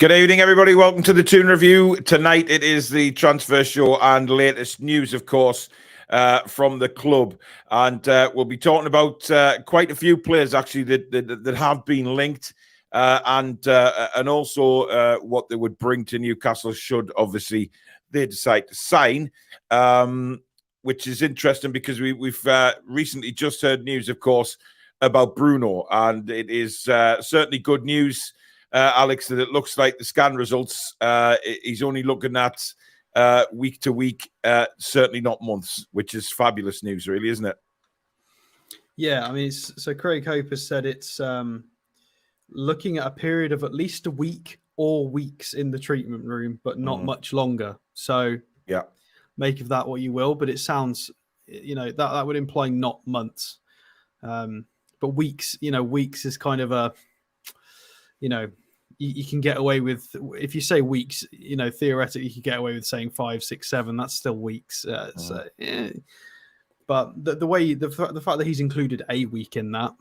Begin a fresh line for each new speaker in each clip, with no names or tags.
Good evening, everybody. Welcome to the Toon Review. Tonight it is the transfer show and latest news, of course, from the club. And we'll be talking about quite a few players, actually, that have been linked and also what they would bring to Newcastle should, obviously, they decide to sign, which is interesting because we've recently just heard news, of course, about Bruno. And it is certainly good news, Alex, that it looks like the scan results, he's only looking at week to week, certainly not months, which is fabulous news, really, isn't it?
Yeah, I mean, so Craig Hope has said it's looking at a period of at least a week or weeks in the treatment room, but not much longer. So
yeah,
make of that what you will, but it sounds, that would imply not months. But weeks, weeks is kind of a, you can get away with, if you say weeks, theoretically you can get away with saying 5, 6, 7. That's still weeks. So, yeah. But the fact that he's included a week in that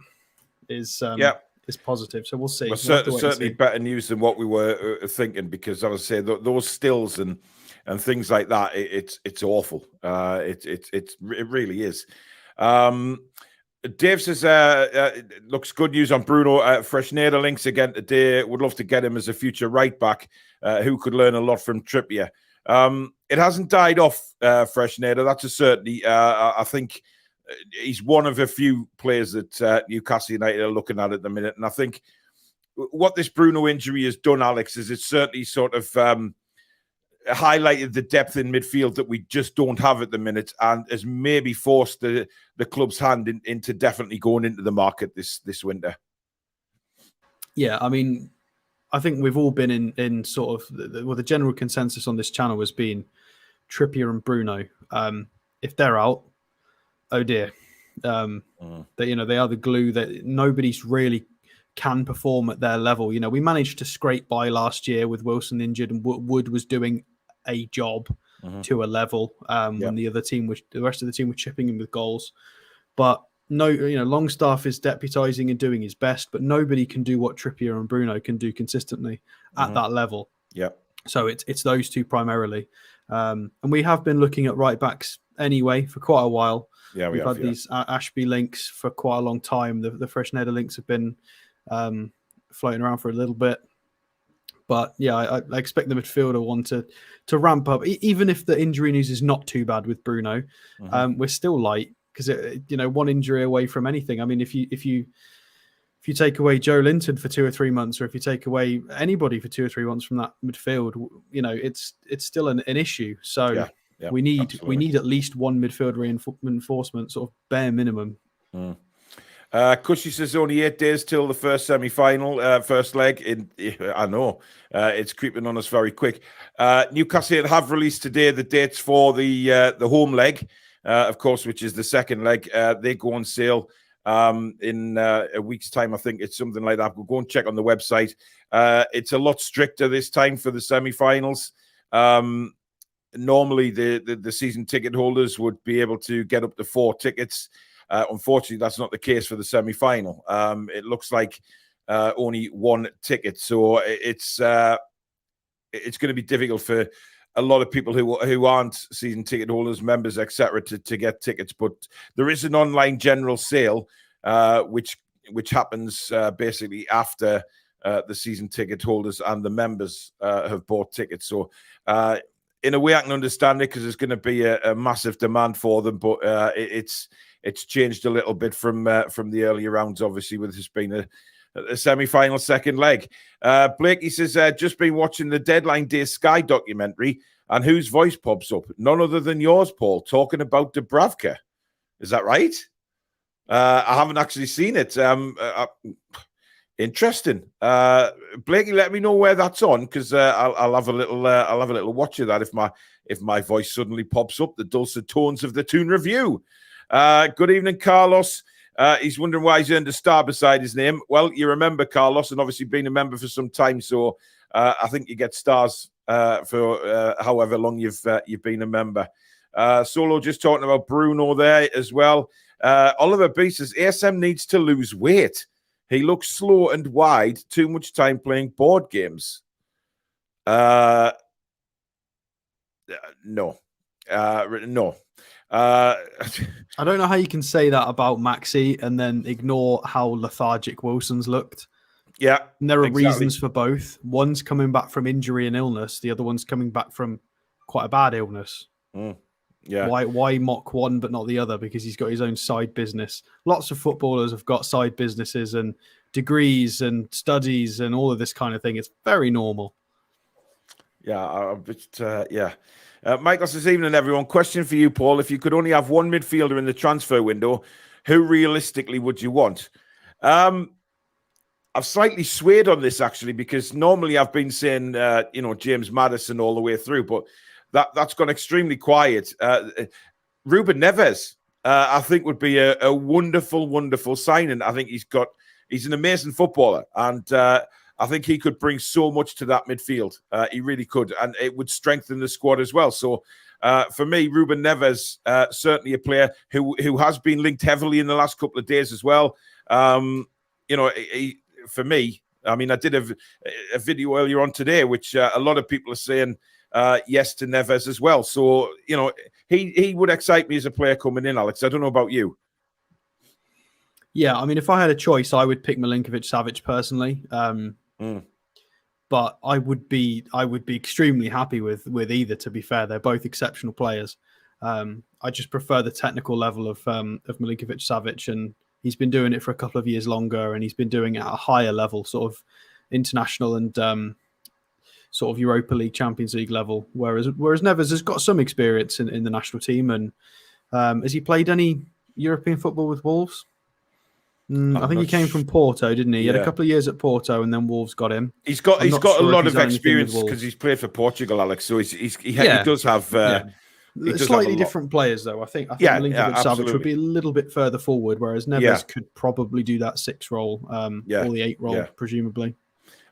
is positive. So we'll see.
Well, certainly better news than what we were thinking, because I would say those stills and things like that, it's awful. It really is. Dave says, looks good news on Bruno. Freshneda links again today. Would love to get him as a future right back who could learn a lot from Trippier. It hasn't died off, Freshneda. That's a certainty. I think he's one of a few players that Newcastle United are looking at the minute. And I think what this Bruno injury has done, Alex, is it's certainly sort of highlighted the depth in midfield that we just don't have at the minute, and has maybe forced the club's hand into definitely going into the market this winter.
Yeah, I mean, I think we've all been in sort of the general consensus on this channel has been Trippier and Bruno. If they're out, oh dear, they are the glue that nobody's really can perform at their level. We managed to scrape by last year with Wilson injured, and Wood was doing a job to a level when the rest of the team were chipping in with goals. But no, Longstaff is deputising and doing his best, but nobody can do what Trippier and Bruno can do consistently at that level.
Yeah.
So it's those two primarily, and we have been looking at right backs anyway for quite a while.
Yeah,
we've had these Ashby links for quite a long time. The Freshneda links have been floating around for a little bit. But yeah, I expect the midfielder one to ramp up, even if the injury news is not too bad with Bruno. We're still light because one injury away from anything. I mean, if you take away Joe Linton for 2 or 3 months, or if you take away anybody for 2 or 3 months from that midfield, it's still an issue. So we need at least one midfield reinforcement, sort of bare minimum.
Cushy says only 8 days till the first semi-final, first leg. I know it's creeping on us very quick. Newcastle have released today the dates for the home leg, of course, which is the second leg. They go on sale in a week's time. I think it's something like that. We'll go and check on the website. It's a lot stricter this time for the semi-finals. Normally, the season ticket holders would be able to get up to 4 tickets. Unfortunately, that's not the case for the semi-final. It looks like only 1 ticket, so it's going to be difficult for a lot of people who aren't season ticket holders, members, etc., to get tickets. But there is an online general sale, which happens basically after the season ticket holders and the members have bought tickets. So in a way, I can understand it because there's going to be a massive demand for them, but it's changed a little bit from the earlier rounds, obviously, with this being a semi-final second leg. Blake, he says, just been watching the Deadline Day Sky documentary, and whose voice pops up? None other than yours, Paul, talking about Dubravka. Is that right? I haven't actually seen it. Interesting. Blakey, let me know where that's on, because I'll have a little watch of that if my voice suddenly pops up. The dulcet tones of the Toon Review. Good evening, Carlos. He's wondering why he's earned a star beside his name. Well, you remember Carlos, and obviously been a member for some time, so I think you get stars for however long you've been a member. Solo just talking about Bruno there as well. Oliver B says ASM needs to lose weight. He looks slow and wide. Too much time playing board games. No. No.
I don't know how you can say that about Maxi and then ignore how lethargic Wilson's looked.
Yeah.
And there are
exactly.
reasons for both. One's coming back from injury and illness. The other one's coming back from quite a bad illness.
Yeah.
Why mock one but not the other? Because he's got his own side business. Lots of footballers have got side businesses and degrees and studies and all of this kind of thing. It's very normal.
Yeah. Michael says, evening, everyone. Question for you, Paul. If you could only have one midfielder in the transfer window, who realistically would you want? I've slightly swayed on this, actually, because normally I've been saying, James Maddison all the way through, but that's gone extremely quiet. Ruben Neves, I think, would be a wonderful, wonderful signing. I think he's an amazing footballer, and I think he could bring so much to that midfield. He really could, and it would strengthen the squad as well. So for me, Ruben Neves, certainly a player who has been linked heavily in the last couple of days as well. For me, I mean, I did a video earlier on today, which a lot of people are saying yes to Neves as well. So, he would excite me as a player coming in, Alex. I don't know about you.
Yeah, I mean, if I had a choice, I would pick Milinkovic-Savic personally. But I would be extremely happy with either, to be fair. They're both exceptional players. I just prefer the technical level of Milinkovic-Savic, and he's been doing it for a couple of years longer, and he's been doing it at a higher level, sort of international and sort of Europa League, Champions League level. Whereas Neves has got some experience in the national team. And has he played any European football with Wolves? I think he came from Porto, didn't he? He had a couple of years at Porto, and then Wolves got him.
He's got a lot of experience because he's played for Portugal, Alex. So he does have
slightly different players, though. I think Milinkovic-Savic would be a little bit further forward, whereas Neves could probably do that 6 role, or the 8 role, presumably.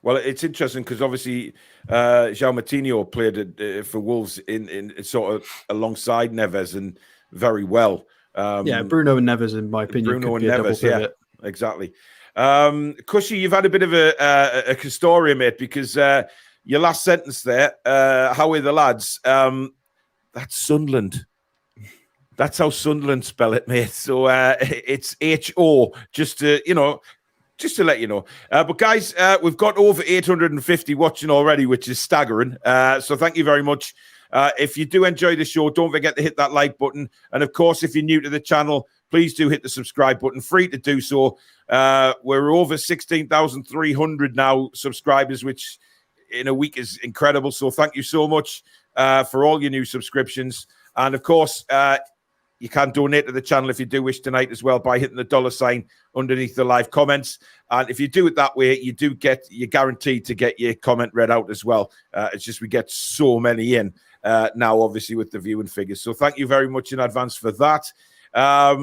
Well, it's interesting because obviously João Moutinho played for Wolves in sort of alongside Neves and very well.
Bruno and Neves, in my opinion, could be a double pivot.
Exactly. Cushy, you've had a bit of a story, mate, because your last sentence there, how are the lads? That's Sunderland. That's how Sunderland spell it, mate. So it's H-O, just to let you know. But guys, we've got over 850 watching already, which is staggering. So thank you very much. If you do enjoy the show, don't forget to hit that like button. And of course, if you're new to the channel, please do hit the subscribe button. Free to do so. We're over 16,300 now subscribers, which in a week is incredible. So thank you so much for all your new subscriptions. And of course, you can donate to the channel if you do wish tonight as well by hitting the $sign underneath the live comments. And if you do it that way, you're guaranteed to get your comment read out as well. It's just we get so many in now, obviously, with the viewing figures. So thank you very much in advance for that. A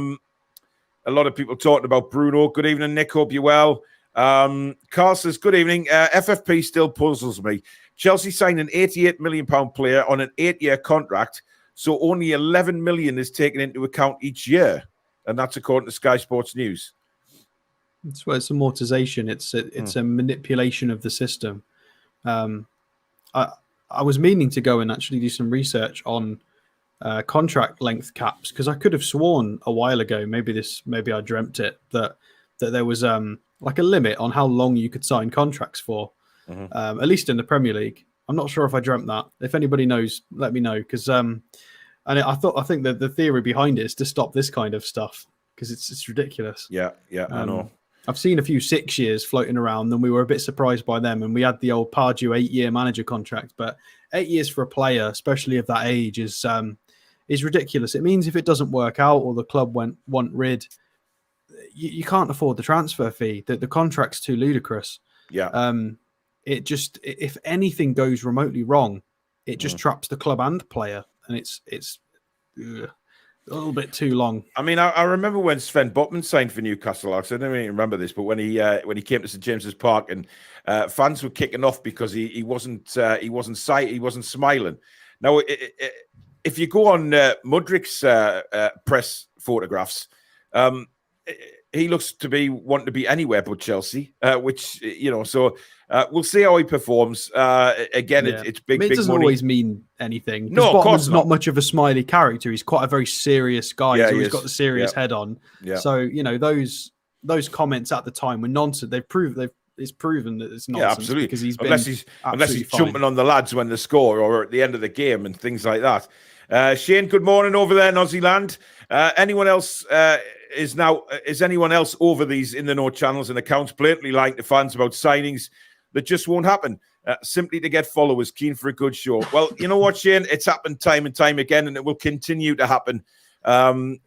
lot of people talking about Bruno. Good evening, Nick. Hope you're well. Carl says, good evening. FFP still puzzles me. Chelsea signed an £88 million player on an 8-year contract, so only 11 million is taken into account each year. And that's according to Sky Sports News.
It's amortization. It's a manipulation of the system. I was meaning to go and actually do some research on contract length caps, because I could have sworn a while ago, maybe I dreamt it, that there was like a limit on how long you could sign contracts for, at least in the Premier League. I'm not sure if I dreamt that. If anybody knows, let me know, because and I think that the theory behind it is to stop this kind of stuff, because it's ridiculous.
Yeah, I know.
I've seen a few 6 years floating around, and we were a bit surprised by them. And we had the old Pardew 8-year manager contract, but 8 years for a player, especially of that age, is ridiculous. It means if it doesn't work out or the club want rid, you can't afford the transfer fee. The contract's too ludicrous.
Yeah.
It just, if anything goes remotely wrong, it just traps the club and player, and it's a little bit too long. I
mean, I remember when Sven Botman signed for Newcastle. I don't even remember this, but when he came to St James's Park, and fans were kicking off because he wasn't smiling. Now, if you go on Mudryk's press photographs, he looks to be wanting to be anywhere but Chelsea, which, so we'll see how he performs. Again, it's big,
it
big
doesn't
money.
always mean anything.
No, of course
Botman's not much of a smiley character. He's quite a very serious guy. He's always got the serious head on.
Yeah.
So, those comments at the time were nonsense. It's proven that it's nonsense.
Yeah, absolutely.
Because
unless he's jumping on the lads when they score or at the end of the game and things like that. Shane, good morning over there in Aussie land. Anyone else is anyone else over these in the know channels and accounts blatantly lying to fans about signings that just won't happen simply to get followers keen for a good show? Well, you know what, Shane? It's happened time and time again, and it will continue to happen.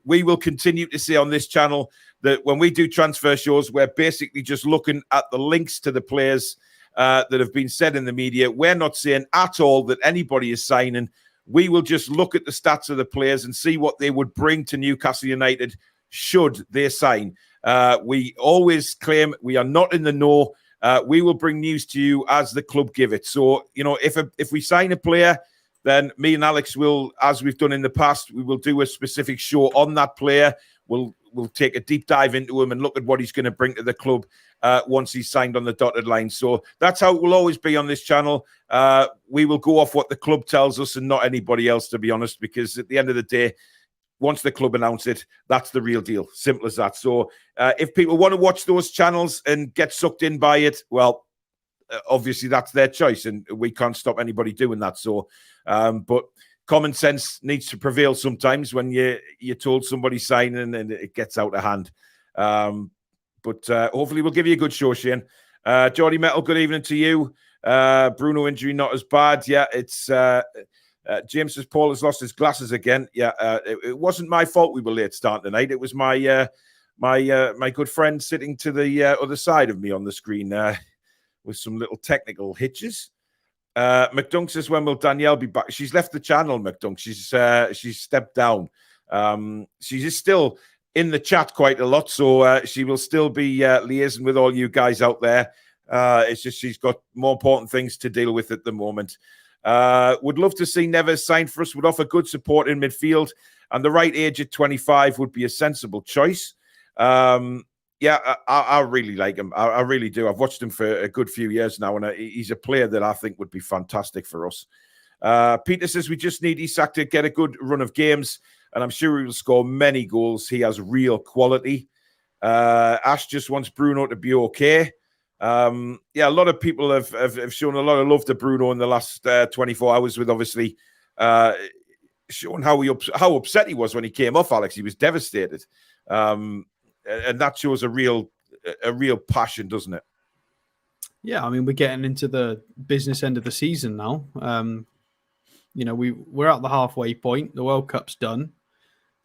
We will continue to say on this channel that when we do transfer shows, we're basically just looking at the links to the players that have been said in the media. We're not saying at all that anybody is signing. We will just look at the stats of the players and see what they would bring to Newcastle United should they sign. We always claim we are not in the know. We will bring news to you as the club give it. So, if we sign a player, then me and Alex will, as we've done in the past, we will do a specific show on that player. We'll take a deep dive into him and look at what he's going to bring to the club once he's signed on the dotted line. So that's how it will always be on this channel. We will go off what the club tells us and not anybody else, to be honest, because at the end of the day, once the club announce it, that's the real deal. Simple as that. So if people want to watch those channels and get sucked in by it, well, obviously that's their choice and we can't stop anybody doing that. So, but common sense needs to prevail sometimes when you're told somebody's signing and it gets out of hand. But hopefully we'll give you a good show, Shane. Geordie Metal, good evening to you. Bruno injury not as bad. Yeah, it's James says Paul has lost his glasses again. Yeah, it wasn't my fault we were late starting tonight. It was my my good friend sitting to the other side of me on the screen with some little technical hitches. McDunk says, when will Danielle be back? She's left the channel, McDunk. She's stepped down. She is still in the chat quite a lot, so she will still be liaising with all you guys out there. It's just she's got more important things to deal with at the moment. Would love to see Neves sign for us. Would offer good support in midfield, and the right age at 25 would be a sensible choice. Yeah, I really like him. I really do. I've watched him for a good few years now, and he's a player that I think would be fantastic for us. Peter says we just need Isak to get a good run of games, and I'm sure he will score many goals. He has real quality. Ash just wants Bruno to be okay. Yeah, a lot of people have shown a lot of love to Bruno in the last 24 hours with obviously showing how upset he was when he came off, Alex. He was devastated. And that shows a real passion, doesn't it?
Yeah, I mean, we're getting into the business end of the season now. We're at the halfway point. The World Cup's done.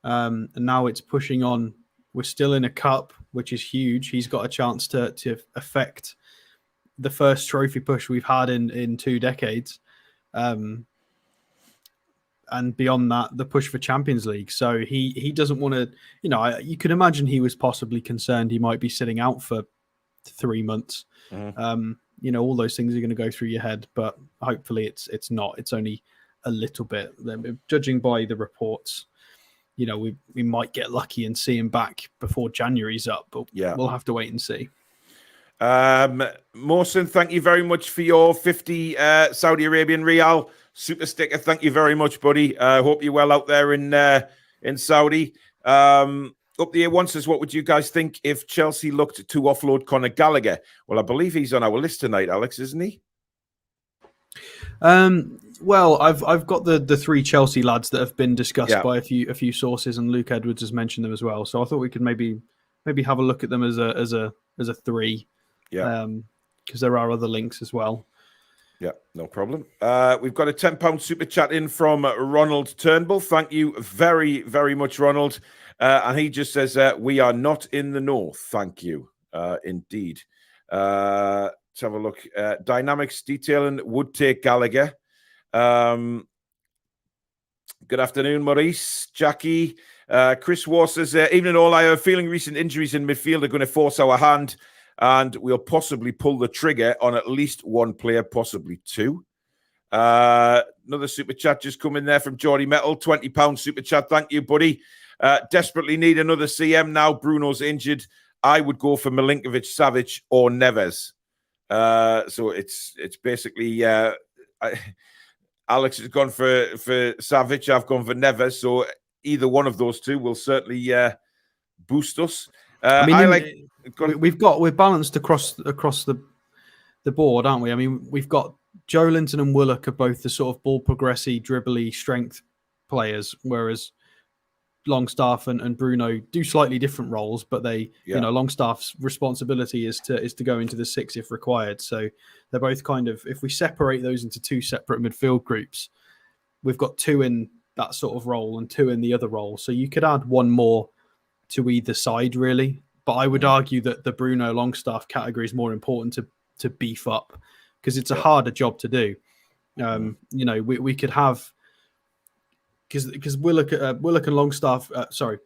And now it's pushing on. We're still in a cup, which is huge. He's got a chance to affect the first trophy push we've had in 2 decades. And beyond that, the push for Champions League. So he doesn't want to, you could imagine he was possibly concerned he might be sitting out for 3 months. Mm-hmm. All those things are going to go through your head, but hopefully it's not. It's only a little bit. Judging by the reports, we might get lucky and see him back before January's up, but yeah, we'll have to wait and see.
Mawson, thank you very much for your 50 Saudi Arabian Riyal super sticker. Thank you very much, buddy. Hope you're well out there in Saudi. Up the A1 says, what would you guys think if Chelsea looked to offload Conor Gallagher? Well, I believe he's on our list tonight, Alex, isn't he?
Well, I've got the 3 Chelsea lads that have been discussed by a few sources, and Luke Edwards has mentioned them as well. So I thought we could maybe have a look at them as a 3. Yeah. Because there are other links as well.
Yeah, no problem. We've got a £10 super chat in from Ronald Turnbull. Thank you very, very much, Ronald. And he just says, we are not in the north. Thank you. Indeed. Let's have a look. Dynamics Detailing would take Gallagher. Good afternoon, Maurice, Jackie. Chris War says, evening all, I have a feeling recent injuries in midfield are going to force our hand, and we'll possibly pull the trigger on at least 1 player, possibly 2. Another super chat just come in there from Geordie Metal, £20 super chat. Thank you, buddy. Desperately need another CM now. Bruno's injured. I would go for Milinkovic, Savic, or Neves. So it's basically Alex has gone for Savic. I've gone for Neves. So either one of those two will certainly boost us.
I mean, we're balanced across the board, aren't we? I mean, we've got Joe Linton and Willock are both the sort of ball progressy, dribbly strength players, whereas Longstaff and Bruno do slightly different roles, but they, Longstaff's responsibility is to go into the six if required. So they're both kind of, if we separate those into two separate midfield groups, we've got two in that sort of role and two in the other role. So you could add one more to either side, really. But I would argue that the Bruno Longstaff category is more important to beef up because it's a harder job to do. We could have, because Willock and Longstaff,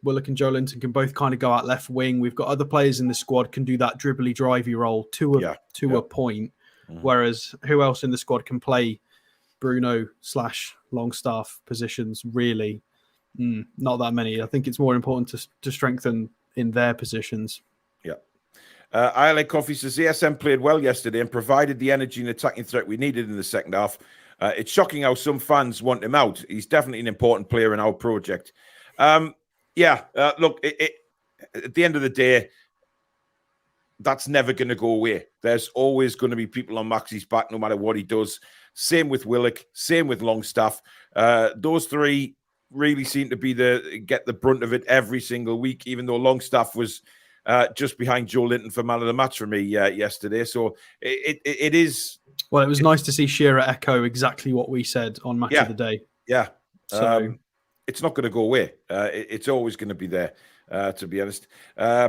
Willock and Joe Linton can both kind of go out left wing. We've got other players in the squad can do that dribbly, drivey role to a point. Whereas who else in the squad can play Bruno / Longstaff positions? Really, not that many. I think it's more important to strengthen in their positions.
Yeah. ILA Coffee says the ASM played well yesterday and provided the energy and attacking threat we needed in the second half. It's shocking how some fans want him out. He's definitely an important player in our project. Look, at the end of the day, that's never going to go away. There's always going to be people on Maxie's back no matter what he does. Same with Willock, same with Longstaff. Those three really seem to be get the brunt of it every single week, even though Longstaff was just behind Joe Linton for man of the match for me yesterday. So it is...
Well, it was nice to see Shearer echo exactly what we said on Match of the Day.
Yeah. So it's not going to go away. It's always going to be there, to be honest.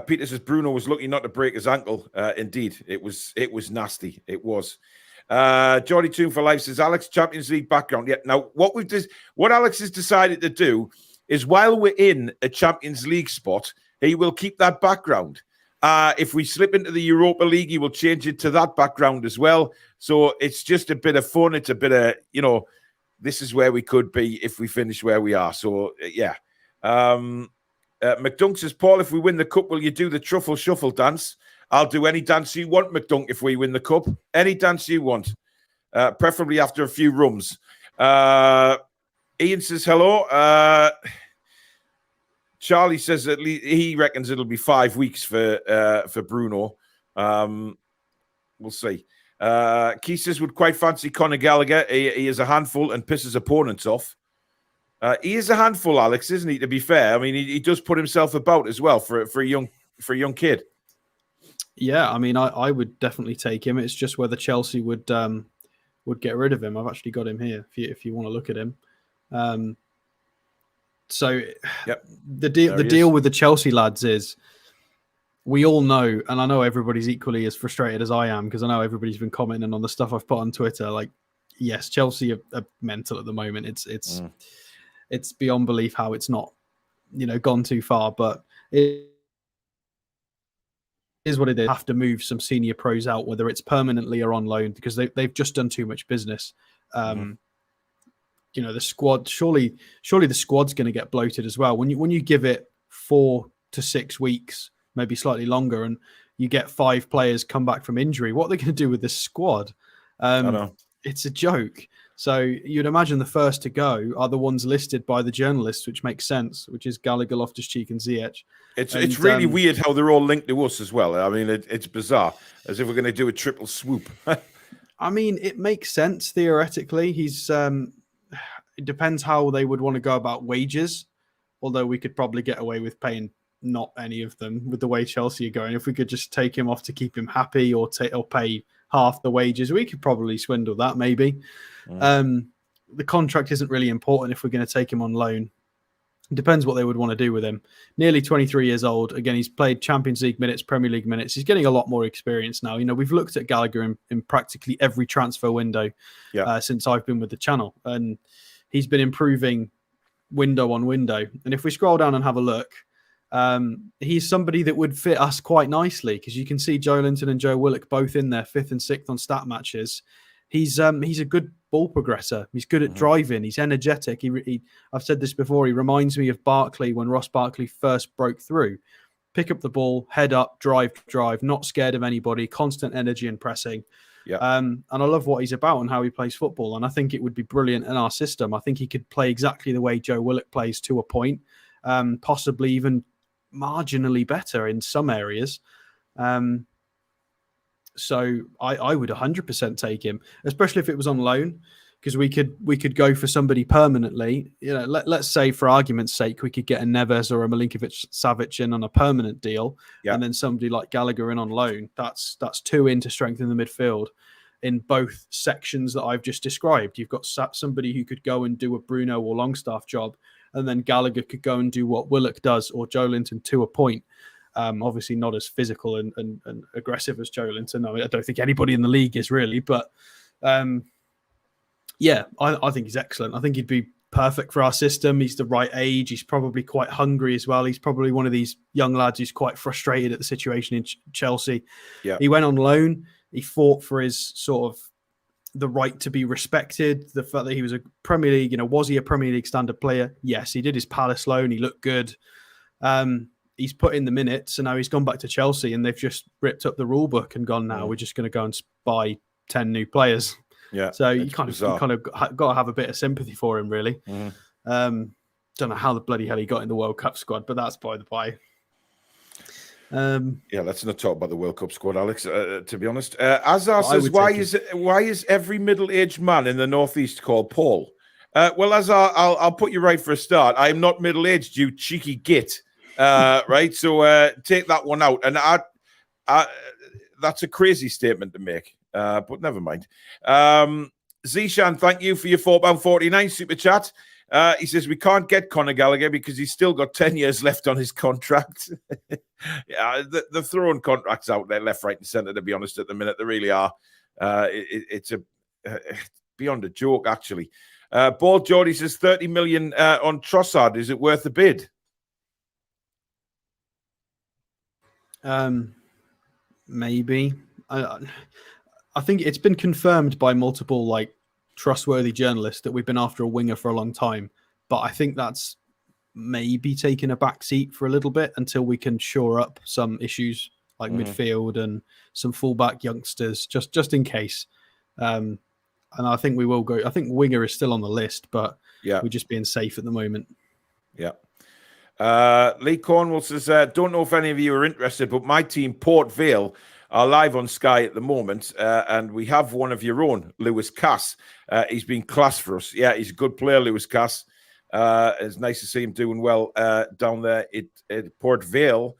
Peter says Bruno was lucky not to break his ankle. Indeed, it was nasty. It was. Geordie Toon for Life says Alex Champions League background. Yeah. Now, what Alex has decided to do is while we're in a Champions League spot, he will keep that background. If we slip into the Europa League, he will change it to that background as well. So it's just a bit of fun. It's a bit of, this is where we could be if we finish where we are. So, yeah. McDunk says, Paul, if we win the cup, will you do the truffle shuffle dance? I'll do any dance you want, McDunk, if we win the cup. Any dance you want. Preferably after a few rums. Ian says, hello. Charlie says at least he reckons it'll be 5 weeks for Bruno. We'll see. Keith says would quite fancy Conor Gallagher. He is a handful and pisses opponents off. He is a handful, Alex, isn't he? To be fair, I mean, he does put himself about as well for a young kid.
Yeah, I mean, I would definitely take him. It's just whether Chelsea would get rid of him. I've actually got him here if you want to look at him. So the deal with the Chelsea lads is we all know, and I know everybody's equally as frustrated as I am because I know everybody's been commenting on the stuff I've put on Twitter. Like, yes, Chelsea are mental at the moment. It's beyond belief how it's not, gone too far, but it is what it is. Have to move some senior pros out, whether it's permanently or on loan, because they've just done too much business. The squad, surely the squad's going to get bloated as well. When you give it 4 to 6 weeks, maybe slightly longer, and you get 5 players come back from injury, what are they going to do with this squad? I know. It's a joke. So you'd imagine the first to go are the ones listed by the journalists, which makes sense, which is Gallagher, Loftus-Cheek and Ziyech.
It's really weird how they're all linked to us as well. I mean, it's bizarre, as if we're going to do a triple swoop.
I mean, it makes sense theoretically. He's... it depends how they would want to go about wages, although we could probably get away with paying not any of them with the way Chelsea are going. If we could just take him off to keep him happy or pay half the wages, we could probably swindle that maybe. The contract isn't really important if we're going to take him on loan. It depends what they would want to do with him. Nearly 23 years old. Again, he's played Champions League minutes, Premier League minutes. He's getting a lot more experience now. We've looked at Gallagher in practically every transfer window since I've been with the channel. And he's been improving window on window. And if we scroll down and have a look, he's somebody that would fit us quite nicely because you can see Joe Linton and Joe Willock both in there 5th and 6th on stat matches. He's a good ball progressor. He's good at driving. He's energetic. I've said this before. He reminds me of Barkley when Ross Barkley first broke through. pick up the ball, head up, drive, not scared of anybody, constant energy and pressing.
Yeah.
And I love what he's about and how he plays football. And I think it would be brilliant in our system. I think he could play exactly the way Joe Willock plays to a point, possibly even marginally better in some areas. So I would 100% take him, especially if it was on loan, because we could go for somebody permanently. You know, let's say for argument's sake, we could get a Neves or a Milinkovic-Savic in on a permanent deal, and then somebody like Gallagher in on loan. That's two in to strengthen the midfield in both sections that I've just described. You've got somebody who could go and do a Bruno or Longstaff job, and then Gallagher could go and do what Willock does or Joelinton to a point. Obviously not as physical and aggressive as Joelinton. I don't think anybody in the league is really, but yeah, I think he's excellent. I think he'd be perfect for our system. He's the right age. He's probably quite hungry as well. He's probably one of these young lads who's quite frustrated at the situation in Chelsea.
Yeah.
He went on loan. He fought for his sort of the right to be respected. The fact that he was a Premier League, was he a Premier League standard player? Yes, he did his Palace loan. He looked good. He's put in the minutes, and now he's gone back to Chelsea, and they've just ripped up the rule book and gone, now we're just going to go and buy 10 new players.
Yeah.
So you kind of got to have a bit of sympathy for him, really. Don't know how the bloody hell he got in the World Cup squad, but that's by the by.
Yeah, let's not talk about the World Cup squad, Alex. To be honest, Azar says, why is every middle-aged man in the Northeast called Paul? Well, Azar, I'll put you right for a start. I am not middle-aged, you cheeky git. Right, so take that one out, and I that's a crazy statement to make. But never mind. Zishan, thank you for your £4.49 super chat. He says we can't get Conor Gallagher because he's still got 10 years left on his contract. Yeah, they're throwing contracts out there left, right, and centre. To be honest, at the minute they really are. It's beyond a joke, actually. Bald Geordie says 30 million on Trossard. Is it worth the bid?
Maybe. I think it's been confirmed by multiple trustworthy journalists that we've been after a winger for a long time, but I think that's maybe taking a back seat for a little bit until we can shore up some issues like midfield and some fullback youngsters, just in case. And I think we will go. I think winger is still on the list, but we're just being safe at the moment.
Yeah. Lee Cornwall says, don't know if any of you are interested, but my team, Port Vale, are live on Sky at the moment, and we have one of your own, Lewis Cass. He's been class for us. Yeah, he's a good player, Lewis Cass. It's nice to see him doing well down there at Port Vale.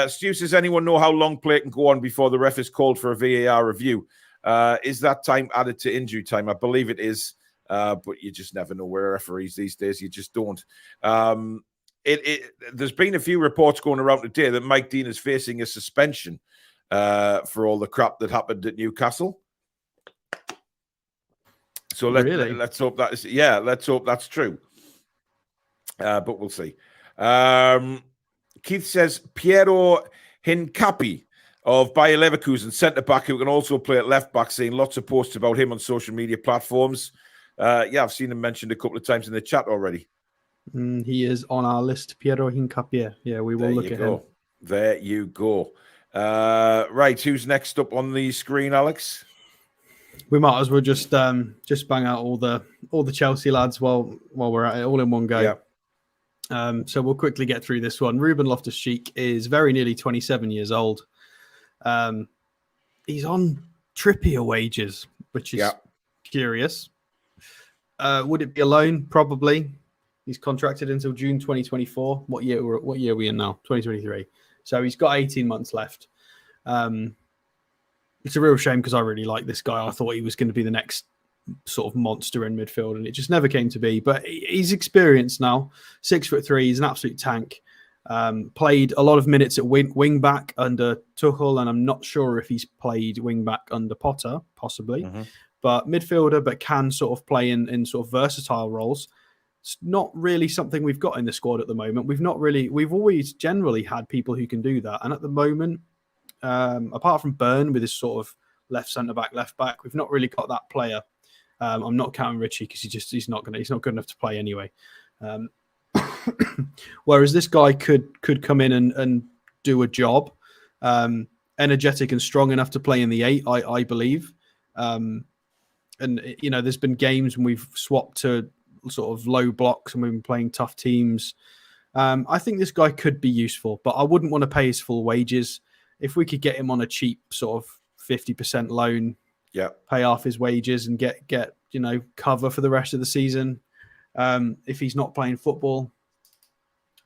Stu says, anyone know how long play can go on before the ref is called for a VAR review? Is that time added to injury time? I believe it is, but you just never know where referees these days. You just don't. There's been a few reports going around today that Mike Dean is facing a suspension for all the crap that happened at Newcastle. So let's hope that is, let's hope that's true. But we'll see. Keith says Piero Hincapi of Bayer Leverkusen, centre back who can also play at left back, seeing lots of posts about him on social media platforms. I've seen him mentioned a couple of times in the chat already.
He is on our list, Piero Hincapié. Yeah, we will look at him.
There you go. Right, who's next up on the screen, Alex?
We might as well just bang out all the Chelsea lads while we're at it, all in one go. Yeah. So we'll quickly get through this one. Ruben Loftus-Cheek is very nearly 27 years old. He's on Trippier wages, which is curious. Would it be a loan? Probably. He's contracted until June 2024. What year are we in now? 2023. So he's got 18 months left. It's a real shame because I really like this guy. I thought he was going to be the next sort of monster in midfield, and it just never came to be. But he's experienced now. 6'3". He's an absolute tank. Played a lot of minutes at wing back under Tuchel, and I'm not sure if he's played wing back under Potter, possibly. But midfielder, but can sort of play in sort of versatile roles. It's not really something we've got in the squad at the moment. We've always generally had people who can do that. And at the moment, apart from Byrne with his sort of left centre-back, left back, we've not really got that player. I'm not counting Richie because he's not good enough to play anyway. Whereas this guy could come in and do a job. Energetic and strong enough to play in the 8, I believe. And, there's been games when we've swapped to sort of low blocks and we've been playing tough teams. I think this guy could be useful, but I wouldn't want to pay his full wages. If we could get him on a cheap sort of 50% loan, pay off his wages and get cover for the rest of the season. If he's not playing football,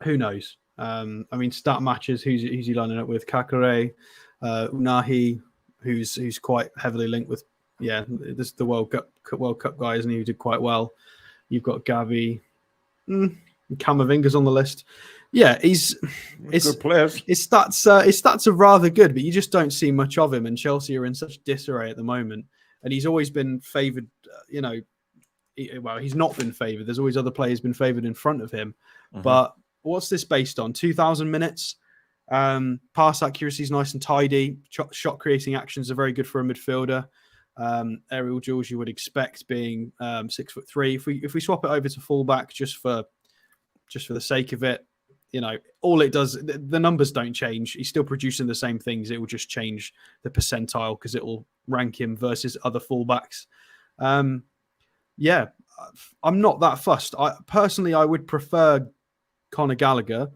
who knows? Stat matches, who's he lining up with? Kakare, Unahi, who's quite heavily linked with, this is the World Cup guy, isn't he, who did quite well. You've got Gavi, Camavinga's on the list. Yeah, it's
good players.
His stats are rather good, but you just don't see much of him. And Chelsea are in such disarray at the moment, and he's always been favoured. He's not been favoured. There's always other players been favoured in front of him. Mm-hmm. But what's this based on? 2,000 minutes. Pass accuracy is nice and tidy. Shot creating actions are very good for a midfielder. Aerial duels you would expect being 6'3". If we swap it over to fullback just for the sake of it, all it does, the numbers don't change. He's still producing the same things. It will just change the percentile because it will rank him versus other fullbacks. I'm not that fussed. I would prefer Conor Gallagher,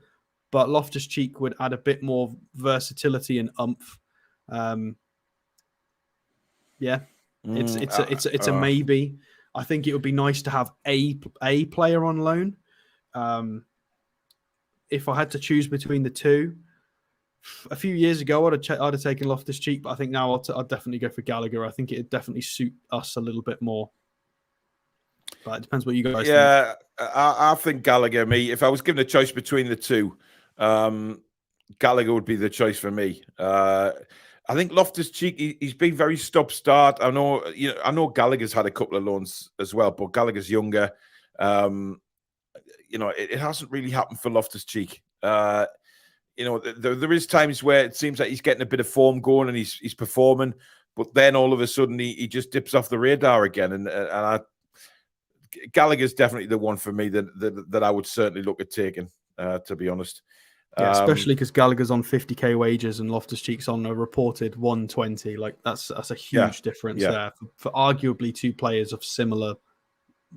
but Loftus-Cheek would add a bit more versatility and oomph. It's a maybe. I think it would be nice to have a player on loan. If I had to choose between the two, a few years ago I'd have taken Loftus-Cheek, but I think now I'd definitely go for Gallagher. I think it'd definitely suit us a little bit more. But it depends what you guys think.
Yeah, I think Gallagher. If I was given a choice between the two, Gallagher would be the choice for me. I think Loftus-Cheek, he's been very stop-start. I know Gallagher's had a couple of loans as well, but Gallagher's younger. It hasn't really happened for Loftus-Cheek. There is times where it seems like he's getting a bit of form going and he's performing, but then all of a sudden he just dips off the radar again. And Gallagher's definitely the one for me that I would certainly look at taking, to be honest.
Yeah, especially because Gallagher's on 50k wages and Loftus-Cheek's on a reported 120. Like that's a huge difference there for arguably two players of similar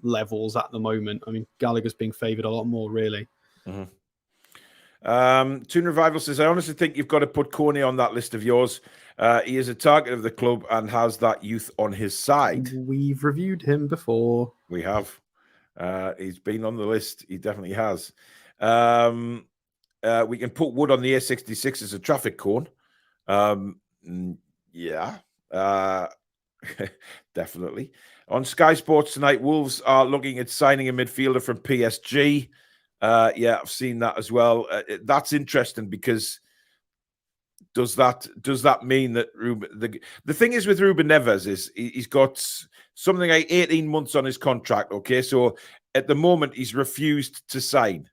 levels at the moment. Gallagher's being favoured a lot more, really.
Mm-hmm. Toon Revival says, I honestly think you've got to put Coney on that list of yours. He is a target of the club and has that youth on his side.
We've reviewed him before.
We have. He's been on the list. He definitely has. We can put Wood on the A66 as a traffic cone. Definitely. On Sky Sports tonight, Wolves are looking at signing a midfielder from PSG. I've seen that as well. That's interesting because does that mean that the thing is with Ruben Neves is he's got something like 18 months on his contract. Okay, so at the moment he's refused to sign.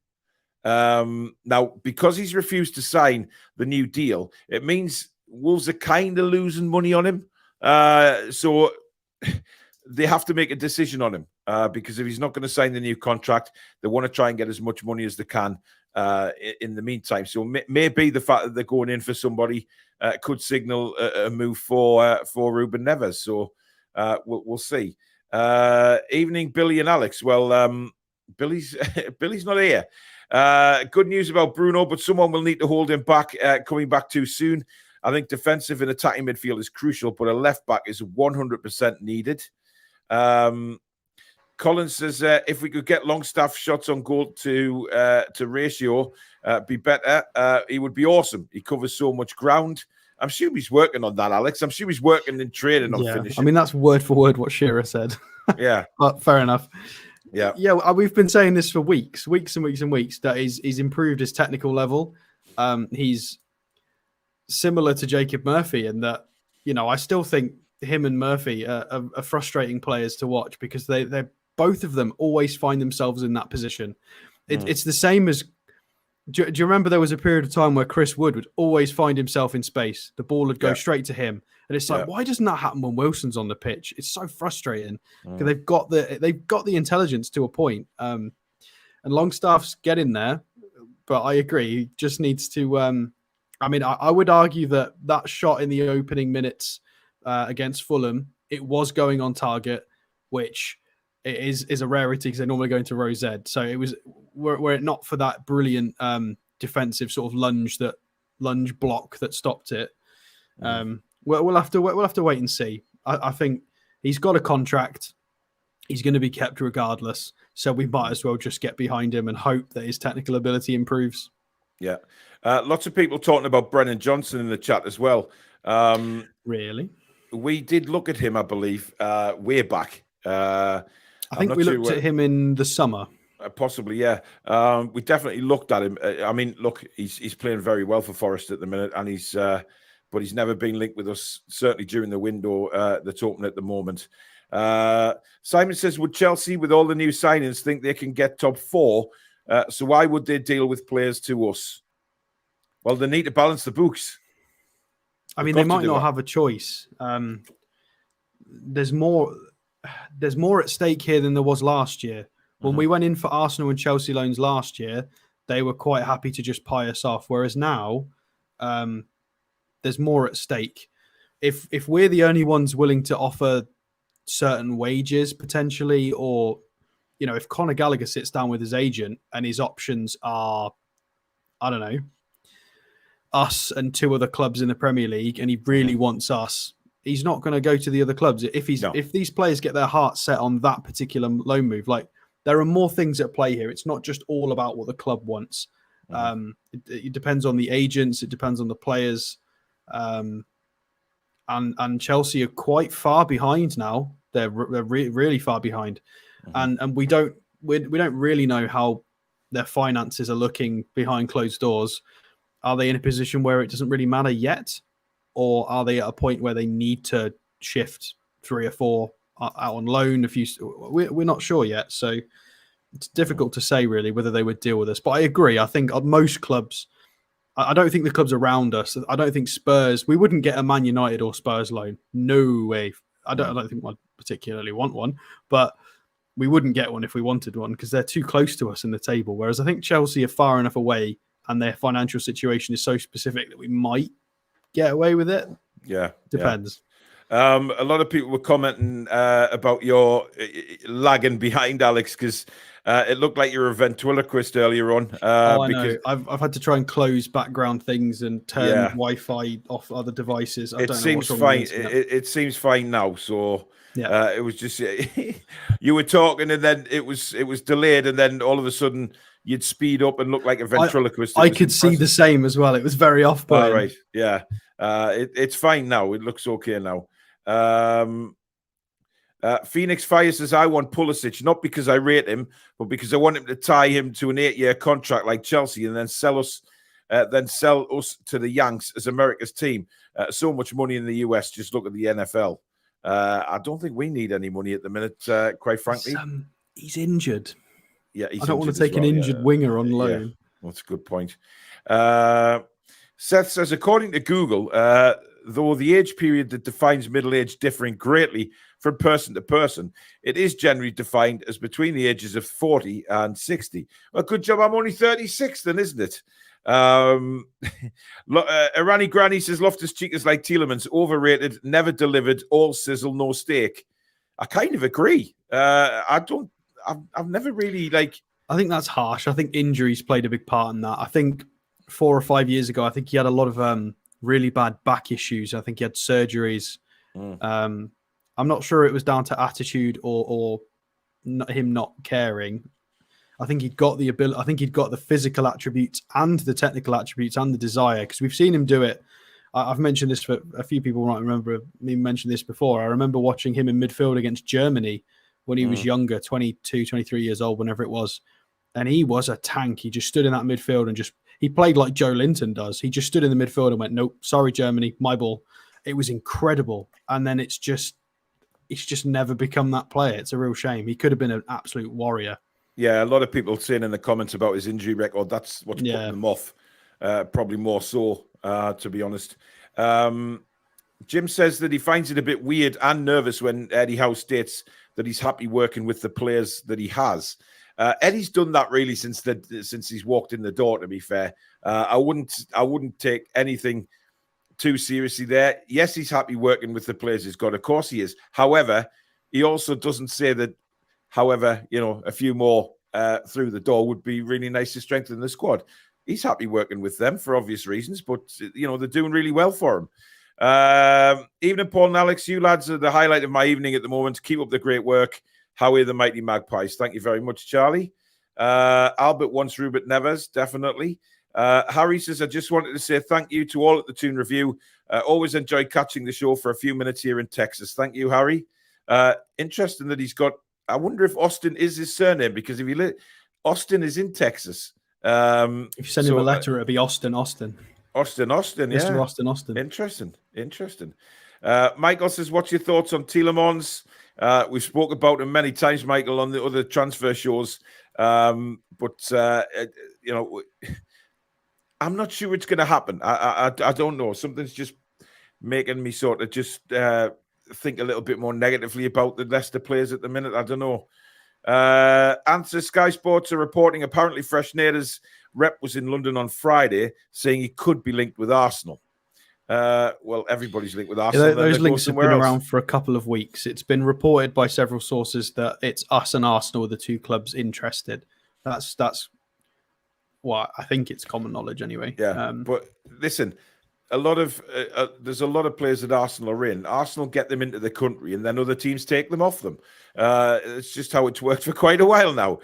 Now, because he's refused to sign the new deal, it means Wolves are kind of losing money on him. So they have to make a decision on him because if he's not going to sign the new contract, they want to try and get as much money as they can in the meantime. So maybe the fact that they're going in for somebody could signal a move for Ruben Neves. So we'll see. Evening, Billy and Alex. Well, Billy's not here. Good news about Bruno, but someone will need to hold him back, coming back too soon. I think defensive and attacking midfield is crucial, but a left back is 100% needed. Collins says if we could get Longstaff shots on goal to ratio be better, he would be awesome. He covers so much ground. I'm sure he's working on that, Alex. I'm sure he's working in training on finishing.
That's word for word what Shearer said.
Yeah.
But fair enough.
Yeah.
We've been saying this for weeks that he's improved his technical level. He's similar to Jacob Murphy in that, I still think him and Murphy are frustrating players to watch because they're both of them always find themselves in that position. It's the same as, do you remember there was a period of time where Chris Wood would always find himself in space? The ball would go straight to him. And it's like, why doesn't that happen when Wilson's on the pitch? It's so frustrating because they've got the intelligence to a point. And Longstaff's getting there, but I agree. He just needs to I mean, I would argue that shot in the opening minutes against Fulham, it was going on target, which is a rarity because they normally go into row Z. So it was, were it not for that brilliant defensive sort of lunge block that stopped it. We'll have to wait and see. I think he's got a contract. He's going to be kept regardless. So we might as well just get behind him and hope that his technical ability improves.
Yeah. Lots of people talking about Brennan Johnson in the chat as well.
Really?
We did look at him, I believe, way back.
I think we looked at him in the summer.
Possibly, yeah. We definitely looked at him. I mean, look, he's playing very well for Forest at the minute, and but he's never been linked with us, certainly during the window that's open at the moment. Simon says, would Chelsea, with all the new signings, think they can get top 4? So why would they deal with players to us? Well, they need to balance the books.
I mean, they might not have a choice. There's more at stake here than there was last year. When we went in for Arsenal and Chelsea loans last year, they were quite happy to just pie us off. Whereas now, there's more at stake. If we're the only ones willing to offer certain wages potentially, or if Conor Gallagher sits down with his agent and his options are, I don't know, us and 2 other clubs in the Premier League, and he really wants us, he's not going to go to the other clubs. If these players get their heart set on that particular loan move, like, there are more things at play here. It's not just all about what the club wants. It depends on the agents. It depends on the players. And Chelsea are quite far behind now. They're really far behind, and we don't really know how their finances are looking behind closed doors. Are they in a position where it doesn't really matter yet, or are they at a point where they need to shift 3 or 4 out on loan? We're not sure yet, so it's difficult to say really whether they would deal with us. But I agree. I think most clubs, I don't think the clubs around us, I don't think Spurs, we wouldn't get a Man United or Spurs loan. No way. I don't think I'd particularly want one, but we wouldn't get one if we wanted one because they're too close to us in the table. Whereas I think Chelsea are far enough away and their financial situation is so specific that we might get away with it.
Yeah.
Depends.
Yeah. A lot of people were commenting about your lagging behind, Alex, because it looked like you were a ventriloquist earlier on.
I know. I've had to try and close background things and turn Wi-Fi off other devices.
It seems fine. It seems fine now. So it was just you were talking, and then it was delayed, and then all of a sudden you'd speed up and look like a ventriloquist.
I could see the same as well. It was very off-putting.
All right. Yeah. It's fine now. It looks okay now. Phoenix Fire says, I want Pulisic, not because I rate him, but because I want him to tie him to an 8-year contract like Chelsea and then sell us to the Yanks as America's team. So much money in the US. Just look at the NFL. I don't think we need any money at the minute, quite frankly.
He's injured.
Yeah,
I don't want to take an injured winger on loan.
Yeah. That's a good point. Seth says, according to Google, though the age period that defines middle age differing greatly from person to person, it is generally defined as between the ages of 40 and 60. Well, good job. I'm only 36 then, isn't it? Irani Granny says, Loftus-Cheek is like Tielemans, overrated, never delivered, all sizzle, no steak. I kind of agree. I've never really
I think that's harsh. I think injuries played a big part in that. I think 4 or 5 years ago, I think he had a lot of really bad back issues. I think he had surgeries. I'm not sure it was down to attitude or him not caring. I think he'd got the ability. I think he'd got the physical attributes and the technical attributes and the desire, because we've seen him do it. I've mentioned this for a few people might remember me mentioning this before. I remember watching him in midfield against Germany when he was younger, 22, 23 years old, whenever it was. And he was a tank. He just stood in that midfield and he played like Joe Linton does. He just stood in the midfield and went, nope, sorry, Germany, my ball. It was incredible. And then it's just never become that player. It's a real shame. He could have been an absolute warrior.
Yeah, a lot of people saying in the comments about his injury record, that's what's putting him off. Probably more so, to be honest. Jim says that he finds it a bit weird and nervous when Eddie Howe states that he's happy working with the players that he has. Eddie's done that really since he's walked in the door. To be fair, I wouldn't take anything too seriously there. Yes, he's happy working with the players he's got. Of course he is. However, he also doesn't say that. However, a few more through the door would be really nice to strengthen the squad. He's happy working with them for obvious reasons, but they're doing really well for him. Evening, Paul and Alex. You lads are the highlight of my evening at the moment. Keep up the great work. How are the mighty Magpies? Thank you very much, Charlie. Albert wants Rupert Nevers, definitely. Harry says, I just wanted to say thank you to all at the Toon Review. Always enjoy catching the show for a few minutes here in Texas. Thank you, Harry. Interesting that he's got, I wonder if Austin is his surname, because if Austin is in Texas.
If you send him a letter, it'll be Austin, yeah.
Mr.
Austin.
Interesting. Michael says, what's your thoughts on Tielemans? We've spoke about him many times, Michael, on the other transfer shows. I'm not sure it's going to happen. I don't know. Something's just making me sort of just think a little bit more negatively about the Leicester players at the minute. I don't know. Answer, Sky Sports are reporting apparently Freshnada's rep was in London on Friday, saying he could be linked with Arsenal. Well, everybody's linked with Arsenal.
Yeah, those links have been around for a couple of weeks. It's been reported by several sources that it's us and Arsenal, the two clubs interested. That's what I think it's common knowledge anyway.
Yeah, but listen, there's a lot of players that Arsenal are in. Arsenal get them into the country, and then other teams take them off them. It's just how it's worked for quite a while now.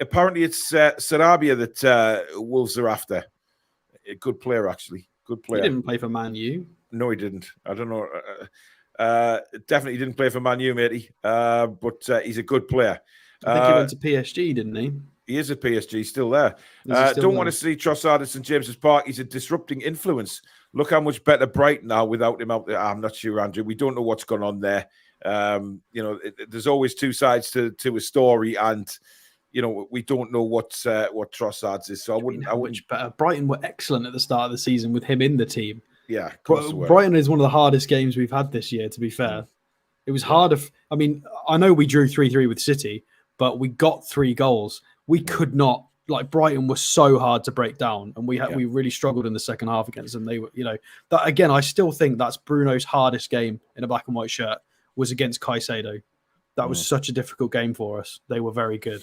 Apparently, it's Sarabia that Wolves are after. A good player, actually. Good player.
He didn't play for Man U.
No, he didn't. I don't know. Definitely didn't play for Man U, matey. But he's a good player.
I think he went to PSG, didn't he?
He is at PSG, still there. Don't want to see Trossard at St James's Park. He's a disrupting influence. Look how much better Brighton are without him out there. I'm not sure, Andrew. We don't know what's gone on there. There's always two sides to a story, and we don't know what Trossard's is. So I wouldn't.
Much better. Brighton were excellent at the start of the season with him in the team.
Yeah,
Brighton is one of the hardest games we've had this year. To be fair, it was hard. I know we drew 3-3 with City, but we got 3 goals. We could not. Brighton was so hard to break down, and we really struggled in the second half against them. They were, that again. I still think that's Bruno's hardest game in a black and white shirt was against Caicedo. That was such a difficult game for us. They were very good.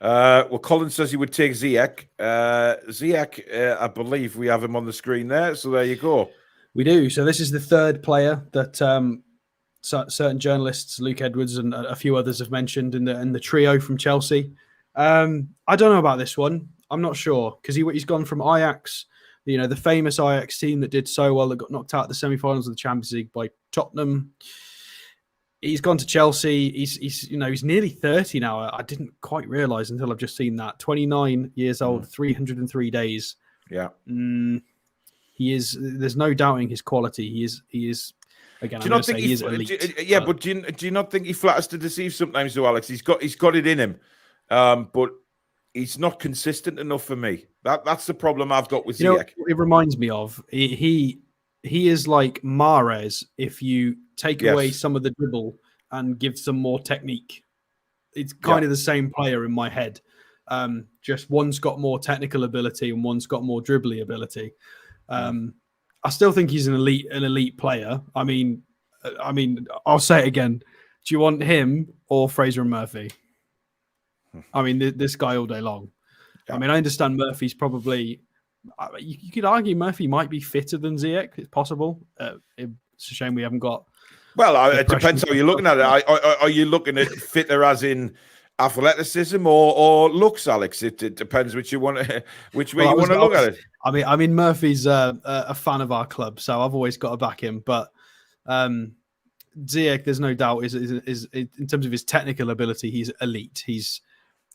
Well, Colin says he would take Ziyech. Ziyech, I believe we have him on the screen there. So there you go.
We do. So this is the third player that certain journalists, Luke Edwards and a few others, have mentioned in the trio from Chelsea. I don't know about this one. I'm not sure because he's gone from Ajax, the famous Ajax team that did so well that got knocked out of the semi-finals of the Champions League by Tottenham. He's gone to Chelsea. He's nearly 30 now. I didn't quite realise until I've just seen that. 29 years old, 303 days.
Yeah.
He is. There's no doubting his quality. He is. Again, do you not think he is elite?
But do you not think he flatters to deceive sometimes, though, Alex? He's got it in him, but he's not consistent enough for me. That's the problem I've got with Ziyech.
It reminds me of he is like Mahrez if you take away some of the dribble and give some more technique. It's kind of the same player in my head. Just one's got more technical ability and one's got more dribbly ability. I still think he's an elite player. I mean, I'll say it again. Do you want him or Fraser and Murphy? I mean, this guy all day long. Yeah. I mean, I understand Murphy's probably. You could argue Murphy might be fitter than Ziyech. It's possible. It's a shame we haven't got.
Well, it depends how you're looking at it. Are you looking at fitter as in athleticism or looks, Alex? It depends which way you want to look at it.
I mean, Murphy's a fan of our club, so I've always got to back him. But Ziyech, there's no doubt, is in terms of his technical ability, he's elite. He's,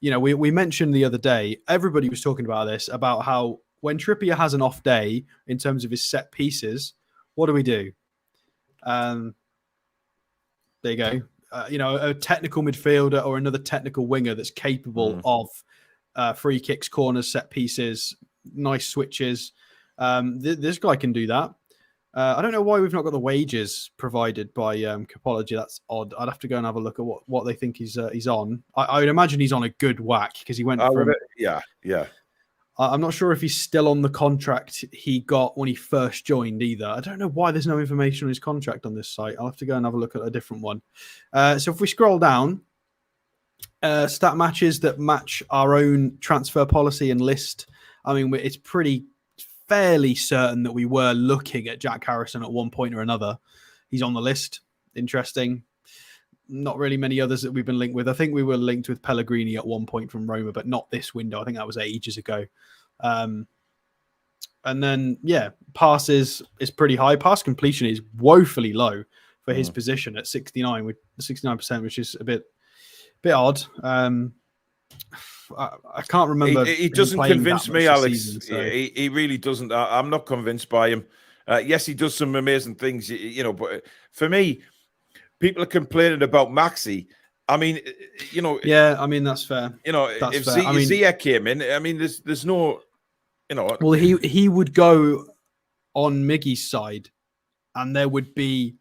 we mentioned the other day, everybody was talking about this, about how when Trippier has an off day in terms of his set pieces, what do we do? There you go. A technical midfielder or another technical winger that's capable of free kicks, corners, set pieces, nice switches. This guy can do that. I don't know why we've not got the wages provided by Capology. That's odd. I'd have to go and have a look at what they think he's on. I would imagine he's on a good whack because he went from.
Yeah.
I'm not sure if he's still on the contract he got when he first joined either. I don't know why there's no information on his contract on this site. I'll have to go and have a look at a different one. So if we scroll down, stat matches that match our own transfer policy and list. I mean, it's fairly certain that we were looking at Jack Harrison at one point or another. He's on the list. Interesting. Not really many others that we've been linked with. I think we were linked with Pellegrini at one point from Roma, but not this window. I think that was ages ago. And then, passes is pretty high. Pass completion is woefully low for his position at 69%, which is a bit odd. I can't remember.
He doesn't convince me, Alex. Season, so. He really doesn't. I'm not convinced by him. Yes, he does some amazing things, but for me, people are complaining about Maxi. I mean,
Yeah, I mean, that's fair.
If Ziyech came in, I mean, there's no,
Well, he would go on Miggy's side, and there would be,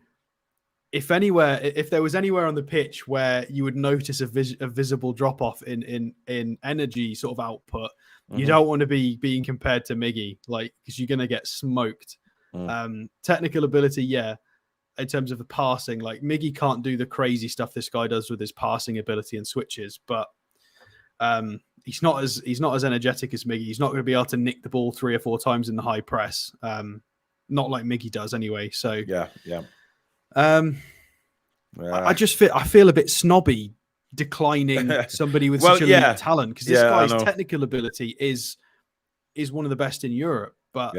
if there was anywhere on the pitch where you would notice a visible drop off in energy sort of output, you don't want to be being compared to Miggy, because you're going to get smoked. Technical ability, in terms of the passing, Miggy can't do the crazy stuff this guy does with his passing ability and switches, but he's not as energetic as Miggy. He's not going to be able to nick the ball 3 or 4 times in the high press. Not like Miggy does anyway. So I feel a bit snobby declining somebody with such elite talent, because this guy's technical ability is one of the best in Europe, but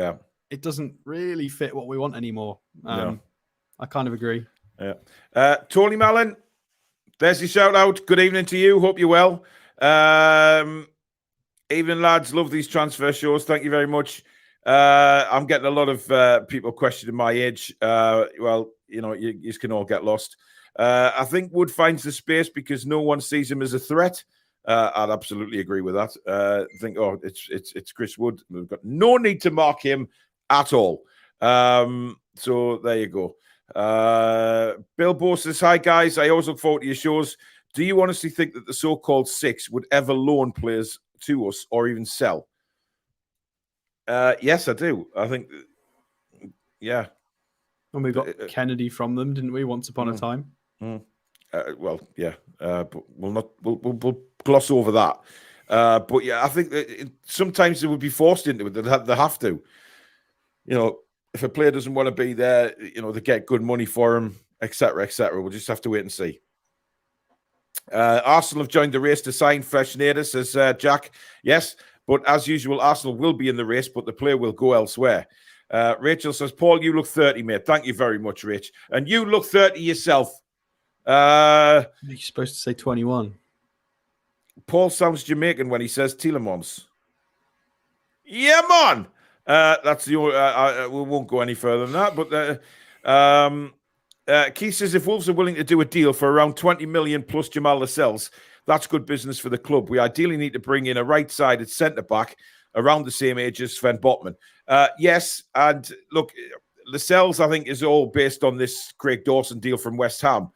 it doesn't really fit what we want anymore. I kind of agree.
Tony Mallon, there's your shout out. Good evening to you. Hope you're well. Evening, lads. Love these transfer shows. Thank you very much. I'm getting a lot of people questioning my age. Well, you can all get lost. I think Wood finds the space because no one sees him as a threat. I'd absolutely agree with that. I think, it's Chris Wood. We've got no need to mark him at all. So there you go. Bilbo says, hi guys, I always look forward to your shows. Do you honestly think that the so-called 6 would ever loan players to us or even sell? Yes, I do. I think, And
we got Kennedy from them, didn't we, once upon a time?
But we'll gloss over that. But I think that sometimes they would be forced into it. They have to. If a player doesn't want to be there, they get good money for him, etc., etc. We'll just have to wait and see. Arsenal have joined the race to sign Freshneda, says Jack. Yes, but as usual, Arsenal will be in the race, but the player will go elsewhere. Rachel says, Paul, you look 30, mate. Thank you very much, Rach. And you look 30 yourself.
You're supposed to say 21.
Paul sounds Jamaican when he says Tielemans. Yeah, man. That's the we won't go any further than that. But Keith says if Wolves are willing to do a deal for around 20 million plus Jamal Lascelles, that's good business for the club. We ideally need to bring in a right-sided centre-back around the same age as Sven Botman. Yes, and look, Lascelles, I think, is all based on this Craig Dawson deal from West Ham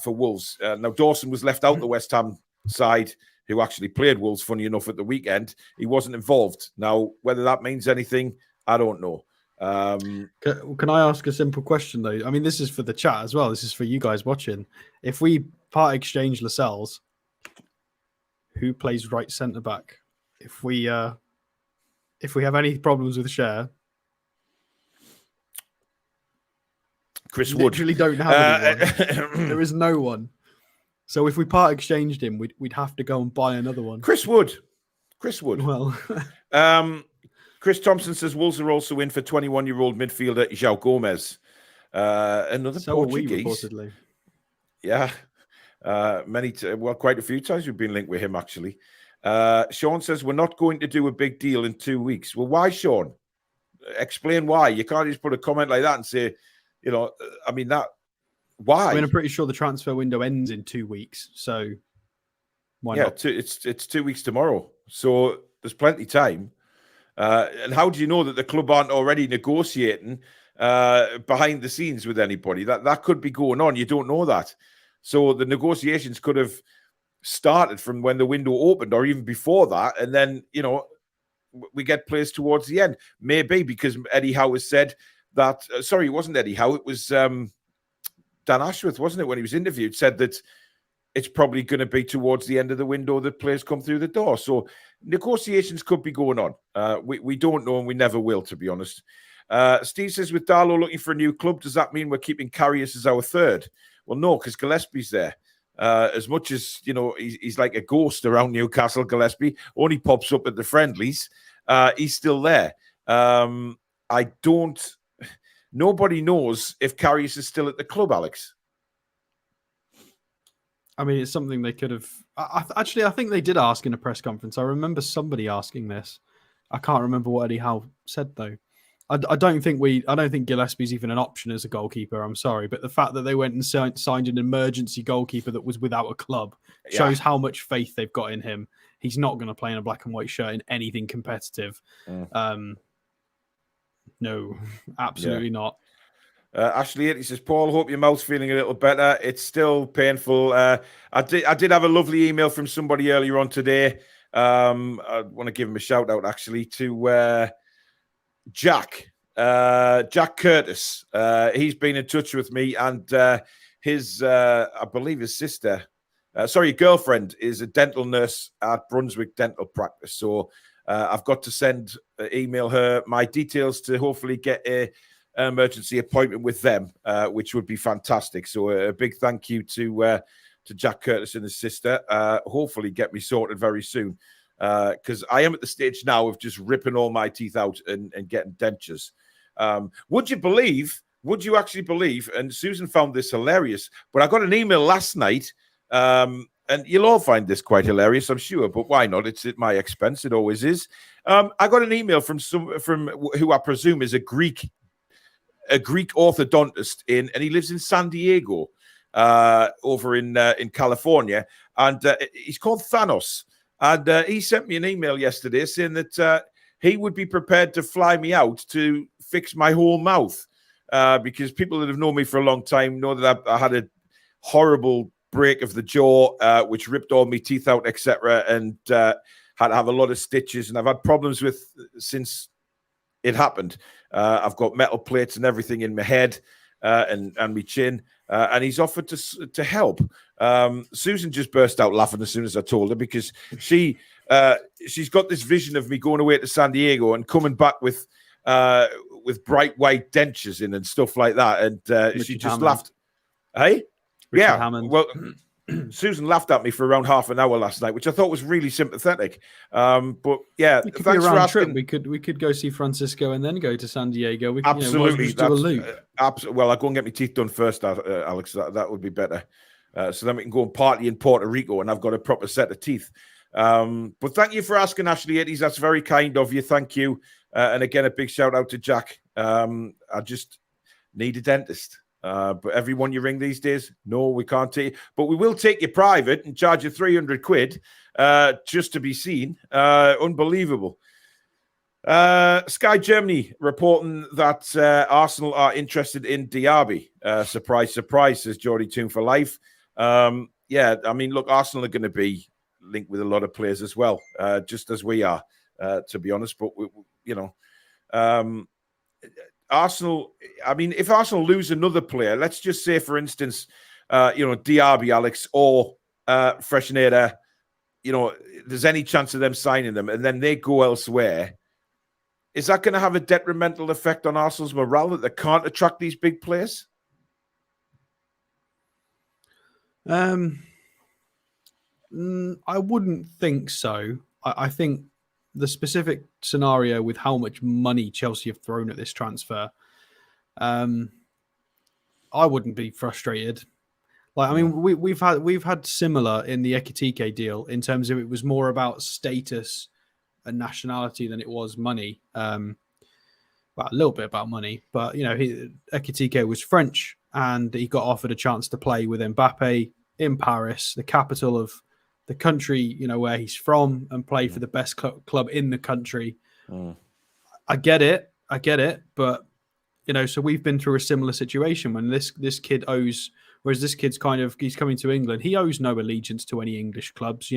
for Wolves. Now, Dawson was left out the West Ham side, who actually played Wolves, funny enough, at the weekend. He wasn't involved. Now, whether that means anything, I don't know.
Can I ask a simple question, though? I mean, this is for the chat as well. This is for you guys watching. If we part exchange Lascelles, who plays right centre-back? If we have any problems with Cher,
Chris Wood.
Literally don't have anyone. There is no one. So if we part exchanged him, we'd have to go and buy another one.
Chris Wood.
Well,
Chris Thompson says Wolves are also in for 21-year-old midfielder João Gomez. Another Portuguese.
Reportedly.
Yeah. Quite a few times we've been linked with him, actually. Sean says we're not going to do a big deal in 2 weeks. Well, why, Sean? Explain why. You can't just put a comment like that and say, why?
I mean, I'm pretty sure the transfer window ends in 2 weeks, so why not?
It's 2 weeks tomorrow, so there's plenty of time. And how do you know that the club aren't already negotiating behind the scenes with anybody? That could be going on. You don't know that. So the negotiations could have started from when the window opened or even before that. And then, we get players towards the end. Maybe because Eddie Howe has said that, sorry, it wasn't Eddie Howe, it was Dan Ashworth, wasn't it, when he was interviewed, said that it's probably going to be towards the end of the window that players come through the door. So negotiations could be going on. We don't know, and we never will, to be honest. Steve says, with Darlow looking for a new club, does that mean we're keeping Karius as our third? Well, no, because Gillespie's there. As much as, he's like a ghost around Newcastle, Gillespie, only pops up at the friendlies. He's still there. Nobody knows if Karius is still at the club, Alex.
I mean, it's something they could have... I think they did ask in a press conference. I remember somebody asking this. I can't remember what Eddie Howe said, though. I don't think Gillespie's even an option as a goalkeeper. I'm sorry. But the fact that they went and signed an emergency goalkeeper that was without a club shows how much faith they've got in him. He's not going to play in a black and white shirt in anything competitive. No, absolutely not.
Ashley, he says, Paul, hope your mouth's feeling a little better. It's still painful. I did have a lovely email from somebody earlier on today. I want to give him a shout out, actually, to Jack Curtis. He's been in touch with me, and his, I believe his sister, girlfriend is a dental nurse at Brunswick Dental Practice. So I've got to email her my details to hopefully get an emergency appointment with them, which would be fantastic. So a big thank you to Jack Curtis and his sister. Hopefully get me sorted very soon, because I am at the stage now of just ripping all my teeth out and getting dentures. Would you actually believe, and Susan found this hilarious, but I got an email last night, and you'll all find this quite hilarious, I'm sure, but why not? It's at my expense. It always is. I got an email from who I presume is a Greek orthodontist and he lives in San Diego, over in California, and he's called Thanos. And he sent me an email yesterday saying that he would be prepared to fly me out to fix my whole mouth, because people that have known me for a long time know that I had a horrible break of the jaw, which ripped all my teeth out, etc., and had to have a lot of stitches, and I've had problems with since it happened. I've got metal plates and everything in my head and my chin, and he's offered to help. Susan just burst out laughing as soon as I told her, because she's got this vision of me going away to San Diego and coming back with bright white dentures in and stuff like that, and she just laughed. Hey, Richard Hammond. Well, Susan laughed at me for around half an hour last night, which I thought was really sympathetic. But yeah,
it could thanks be a round trip. We could go see Francisco and then go to San Diego. We could,
absolutely
do a loop.
Well, I'll go and get my teeth done first, Alex. That would be better. So then we can go and party in Puerto Rico, and I've got a proper set of teeth. But thank you for asking, Ashley Eddies. That's very kind of you. Thank you. And again, a big shout out to Jack. I just need a dentist. But everyone you ring these days, no, we can't take you. But we will take you private and charge you 300 quid just to be seen. Unbelievable. Sky Germany reporting that Arsenal are interested in Diaby. Surprise, surprise, says Geordie Toon for life. Yeah, I mean, look, Arsenal are going to be linked with a lot of players as well, just as we are, to be honest. But, Arsenal, I mean, if Arsenal lose another player, let's just say, for instance, Diaby, Alex, or Freshneda, there's any chance of them signing them, and then they go elsewhere, is that going to have a detrimental effect on Arsenal's morale that they can't attract these big players?
I wouldn't think so. I think the specific scenario with how much money Chelsea have thrown at this transfer, I wouldn't be frustrated. Like, I mean, we've had similar in the Ekitike deal in terms of it was more about status and nationality than it was money. Well, a little bit about money, but Ekitike was French and he got offered a chance to play with Mbappe in Paris, the capital of the country, where he's from, and play for the best club in the country. I get it, but so we've been through a similar situation when this kid owes, whereas this kid's he's coming to England. He owes no allegiance to any English clubs.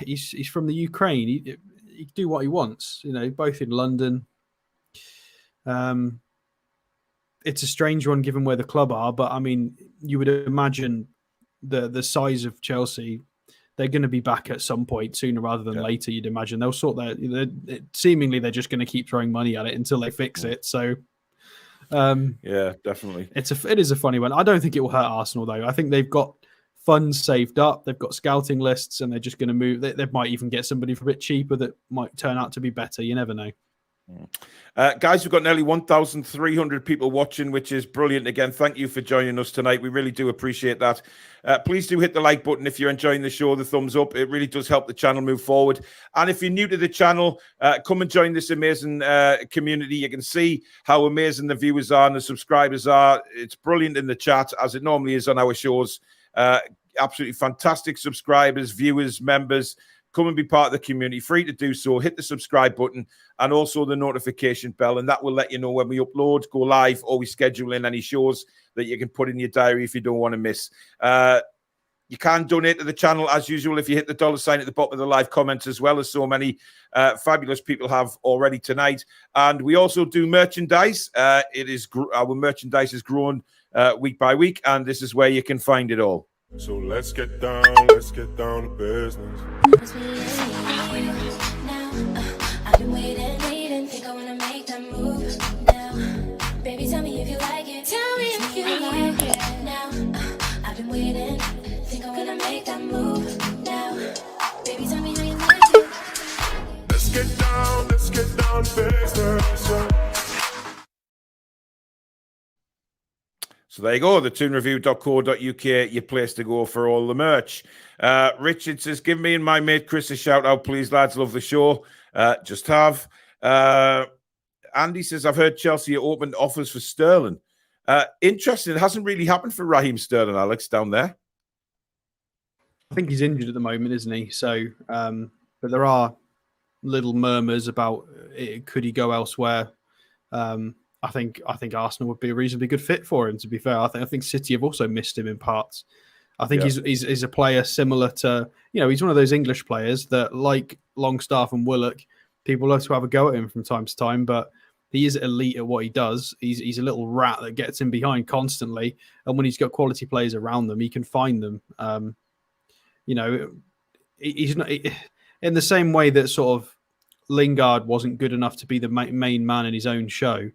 He's from the Ukraine. He can do what he wants. Both in London. It's a strange one given where the club are, but I mean, you would imagine the size of Chelsea, they're going to be back at some point sooner rather than later. You'd imagine they'll sort that. Seemingly, they're just going to keep throwing money at it until they fix it. So,
yeah, definitely.
It is a funny one. I don't think it will hurt Arsenal though. I think they've got funds saved up. They've got scouting lists, and they're just going to move. They might even get somebody for a bit cheaper that might turn out to be better. You never know.
Guys, we've got nearly 1,300 people watching, which is brilliant. Again, thank you for joining us tonight. We really do appreciate that. Please do hit the like button if you're enjoying the show, the thumbs up. It really does help the channel move forward. And if you're new to the channel, come and join this amazing community. You can see how amazing the viewers are and the subscribers are. It's brilliant in the chat, as it normally is on our shows. Absolutely fantastic subscribers, viewers, members. Come and be part of the community. Free to do so. Hit the subscribe button and also the notification bell, and that will let you know when we upload, go live, or we schedule in any shows that you can put in your diary if you don't want to miss. You can donate to the channel as usual if you hit the $ at the bottom of the live comments, as well as so many fabulous people have already tonight. And we also do merchandise. Our merchandise is growing week by week, and this is where you can find it all.
So let's get down to business. I've been waiting, think I wanna make that move now. Baby, tell me if you like it. Tell me if you like it now. I've been waiting, think I wanna make that move now. Baby, tell me how you like it. Let's get down to business.
So there you go, the toonreview.co.uk, your place to go for all the merch. Richard says, give me and my mate Chris a shout out, please, lads. Love the show. Just have. Andy says, I've heard Chelsea opened offers for Sterling. Interesting. It hasn't really happened for Raheem Sterling, Alex, down there.
I think he's injured at the moment, isn't he? So, but there are little murmurs about could he go elsewhere. I think Arsenal would be a reasonably good fit for him, to be fair. I think City have also missed him in parts. I think he's a player similar to, he's one of those English players that, like Longstaff and Willock, people love to have a go at him from time to time, but he is elite at what he does. He's a little rat that gets in behind constantly, and when he's got quality players around them, he can find them. He's not in the same way that sort of Lingard wasn't good enough to be the main man in his own show.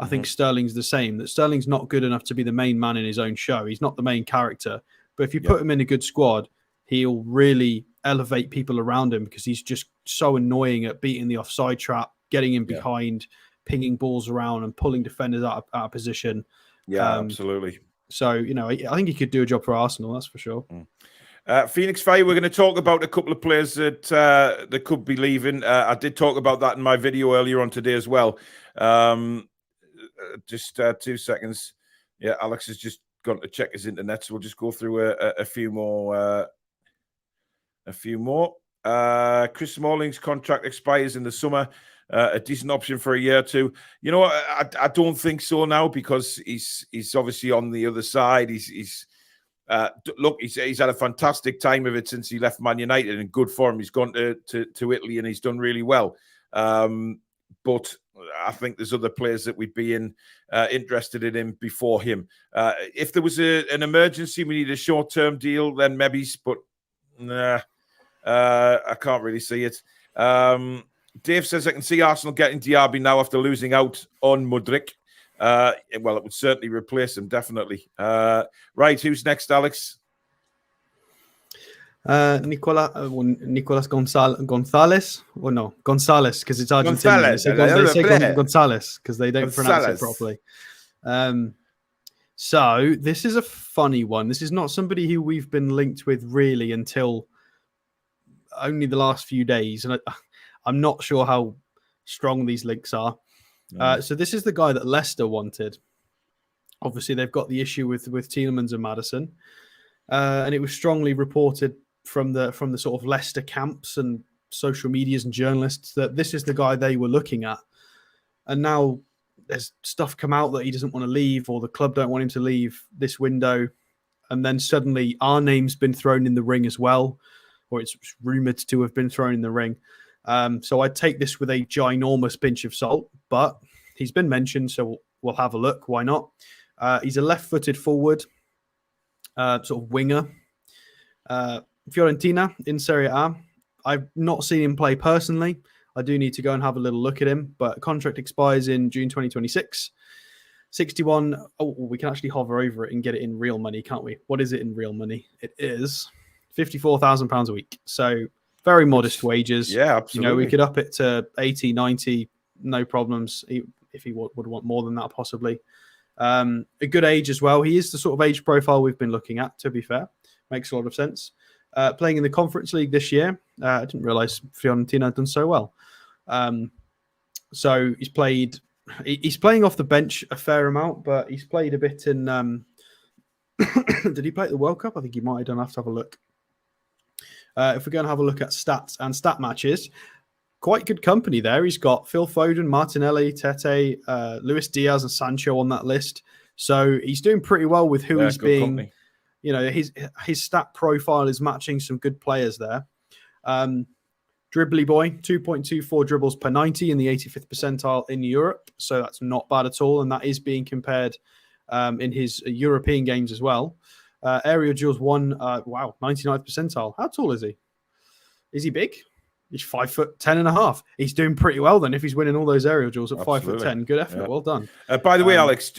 I think Sterling's the same, that Sterling's not good enough to be the main man in his own show. He's not the main character. But if you put him in a good squad, he'll really elevate people around him because he's just so annoying at beating the offside trap, getting in behind, pinging balls around and pulling defenders out of position.
Yeah, absolutely.
So, I think he could do a job for Arsenal, that's for sure.
Phoenix Fire, we're going to talk about a couple of players that could be leaving. I did talk about that in my video earlier on today as well. Just 2 seconds. Yeah, Alex has just gone to check his internet, so we'll just go through a few more. Chris Smalling's contract expires in the summer. A decent option for a year or two. I don't think so now, because he's obviously on the other side. He's had a fantastic time of it since he left Man United, in good form. He's gone to Italy and he's done really well. But I think there's other players that we'd be interested in him before him. If there was an emergency, we need a short-term deal, then maybe, but nah, I can't really see it. Dave says, I can see Arsenal getting Diaby now after losing out on Mudryk. Well, it would certainly replace him, definitely. Right, who's next, Alex?
Nicolas Gonzalez, or no, Gonzalez, because it's Argentinian. They say Gonzalez because they don't pronounce it properly. So this is a funny one. This is not somebody who we've been linked with really until only the last few days, and I'm not sure how strong these links are. So this is the guy that Leicester wanted. Obviously, they've got the issue with Tielemans and Maddison, and it was strongly reported from the sort of Leicester camps and social medias and journalists that this is the guy they were looking at. And now there's stuff come out that he doesn't want to leave, or the club don't want him to leave this window. And then suddenly our name's been thrown in the ring as well, or it's rumored to have been thrown in the ring. So I take this with a ginormous pinch of salt, but he's been mentioned, so we'll have a look. Why not? He's a left-footed forward, sort of winger. Fiorentina in Serie A. I've not seen him play personally. I do need to go and have a little look at him, but contract expires in June 2026. 61. Oh, we can actually hover over it and get it in real money, can't we? What is it in real money? It is £54,000 a week. So very modest wages.
Yeah, absolutely.
We could up it to 80, 90, no problems. If he would want more than that, possibly. A good age as well. He is the sort of age profile we've been looking at, to be fair. Makes a lot of sense. Playing in the Conference League this year. I didn't realise Fiorentina had done so well. So he's playing off the bench a fair amount, but he's played a bit in... did he play at the World Cup? I think he might have done. I have to have a look. If we're going to have a look at stats and stat matches, quite good company there. He's got Phil Foden, Martinelli, Tete, Luis Diaz and Sancho on that list. So he's doing pretty well with who he's being... Company. His stat profile is matching some good players there. Dribbly boy, 2.24 dribbles per 90 in the 85th percentile in Europe. So that's not bad at all. And that is being compared in his European games as well. Aerial duels 99th percentile. How tall is he? Is he big? He's 5'10.5". He's doing pretty well then if he's winning all those aerial duels at 5'10". Good effort. Yeah. Well done.
By the way, Alex,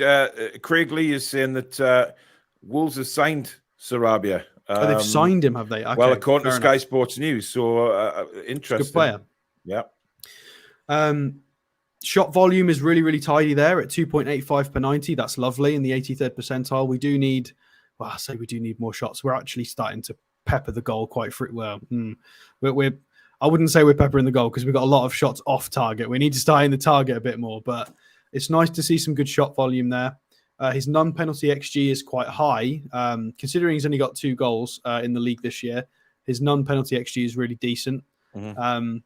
Craig Lee is saying that Wolves have signed Sarabia.
They've signed him, have they? Okay,
well, according to Sky Sports News. So interesting.
Good player.
Yeah.
Shot volume is really, really tidy there at 2.85 per 90. That's lovely in the 83rd percentile. We do need more shots. We're actually starting to pepper the goal quite well. I wouldn't say we're peppering the goal because we've got a lot of shots off target. We need to start in the target a bit more, but it's nice to see some good shot volume there. His non-penalty XG is quite high, considering he's only got 2 goals in the league this year. His non-penalty XG is really decent. Mm-hmm.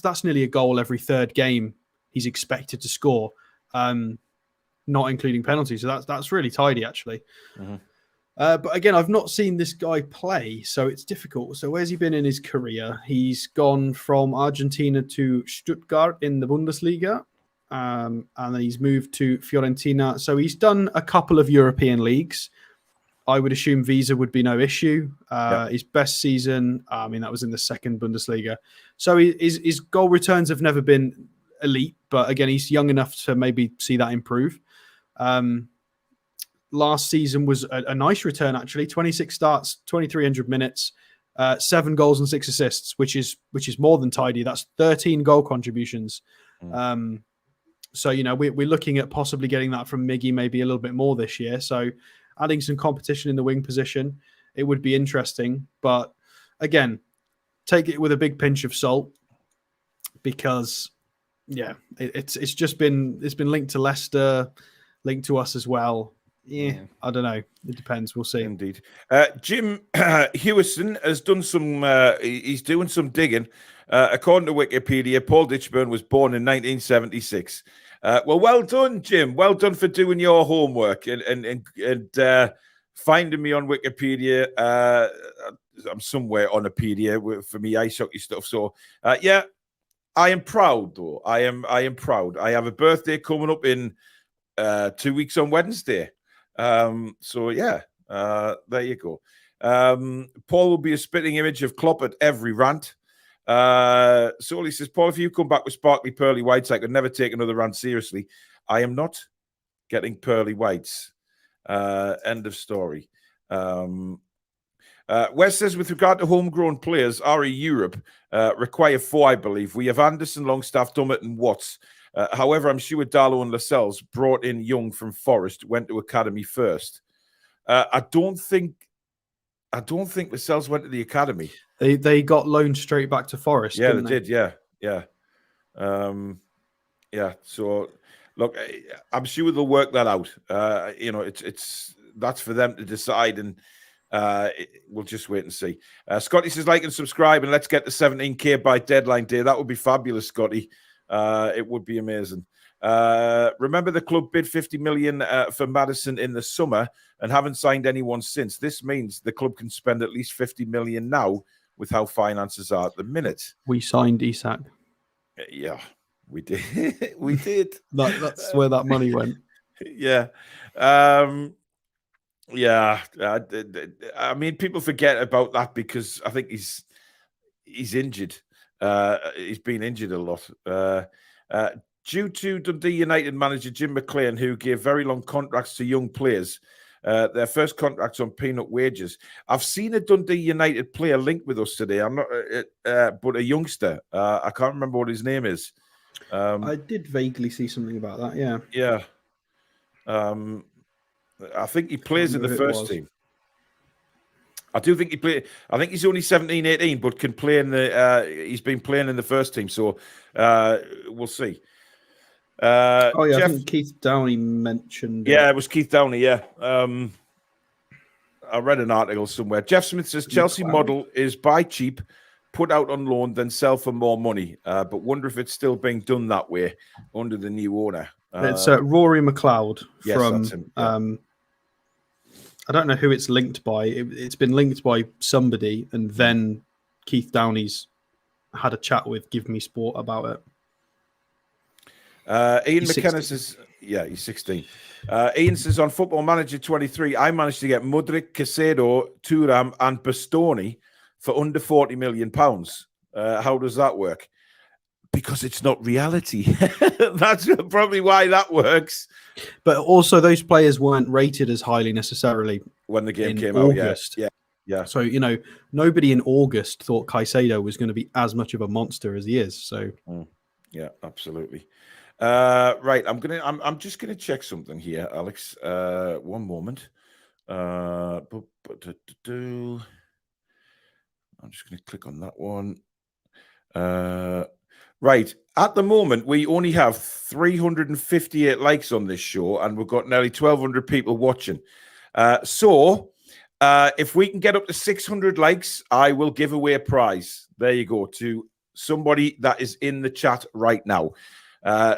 That's nearly a goal every third game he's expected to score, not including penalties. So that's really tidy, actually. Mm-hmm. But again, I've not seen this guy play, so it's difficult. So where's he been in his career? He's gone from Argentina to Stuttgart in the Bundesliga. And then he's moved to Fiorentina. So he's done a couple of European leagues. I would assume visa would be no issue. His best season, that was in the second Bundesliga. So his goal returns have never been elite, but again, he's young enough to maybe see that improve. Last season was a nice return, actually. 26 starts, 2,300 minutes, 7 goals and 6 assists, which is more than tidy. That's 13 goal contributions. So, we're looking at possibly getting that from Miggy maybe a little bit more this year. So adding some competition in the wing position, it would be interesting. But again, take it with a big pinch of salt because, it's been linked to Leicester, linked to us as well. Yeah, I don't know. It depends. We'll see.
Indeed. Jim Hewison has done some, he's doing some digging. According to Wikipedia, Paul Ditchburn was born in 1976. Well done, Jim. Well done for doing your homework and finding me on Wikipedia. I'm somewhere on Wikipedia for me ice hockey stuff. So, I am proud, though. I am proud. I have a birthday coming up in 2 weeks on Wednesday. There you go. Paul will be a spitting image of Klopp at every rant. So he says, Paul, if you come back with sparkly pearly whites, I could never take another rant seriously. I am not getting pearly whites. End of story. Wes says, with regard to homegrown players, RE Europe require 4, I believe. We have Anderson, Longstaff, Dummett, and Watts. However, I'm sure Darlow and Lascelles brought in Young from Forest, went to academy first. I don't think Lascelles went to the academy.
They got loaned straight back to Forest.
Yeah, they did. Yeah. So look, I'm sure they'll work that out. It's that's for them to decide. And We'll just wait and see. Scotty says, like and subscribe, and let's get to 17K by deadline day. That would be fabulous, Scotty. It would be amazing. Remember the club bid 50 million for Maddison in the summer and haven't signed anyone since. This means the club can spend at least 50 million now with how finances are at the minute.
We signed Isak.
Yeah, we did. We did.
That's where that money went.
Yeah. Yeah. I mean, people forget about that because I think he's injured. He's been injured a lot. Due to Dundee United manager Jim McLean, who gave very long contracts to young players, their first contracts on peanut wages. I've seen a Dundee United player linked with us today. I'm not, but a youngster. I can't remember what his name is.
I did vaguely see something about that. Yeah.
Yeah. I think he plays in the first team. I do think he played. I think he's only 17, 18, but can play in the. He's been playing in the first team, so we'll see.
Jeff,
I
think Keith Downey mentioned.
Yeah, it was Keith Downey. Yeah, I read an article somewhere. Jeff Smith says Chelsea model is buy cheap, put out on loan, then sell for more money. But wonder if it's still being done that way under the new owner.
It's Rory McLeod from.
That's him. Yeah.
I don't know who it's linked by. It's been linked by somebody, and then Keith Downey's had a chat with Give Me Sport about it.
Ian McKenna says, he's 16. Ian says, on Football Manager 23, I managed to get Mudryk, Caicedo, Thuram, and Bastoni for under £40 million. How does that work? Because it's not reality. That's probably why that works.
But also, those players weren't rated as highly necessarily
when the game came
August.
out. Yeah.
So, nobody in August thought Caicedo was going to be as much of a monster as he is. So,
yeah, absolutely. Right, I'm just gonna check something here, Alex. One moment. I'm just gonna click on that one. Right, at the moment we only have 358 likes on this show, and we've got nearly 1,200 people watching. So if we can get up to 600 likes, I will give away a prize. There you go, to somebody that is in the chat right now.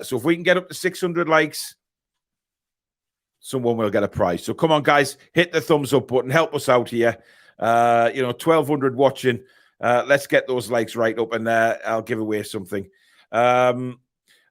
So if we can get up to 600 likes, someone will get a prize. So come on, guys, hit the thumbs up button. Help us out here. 1,200 watching. Let's get those likes right up, and I'll give away something.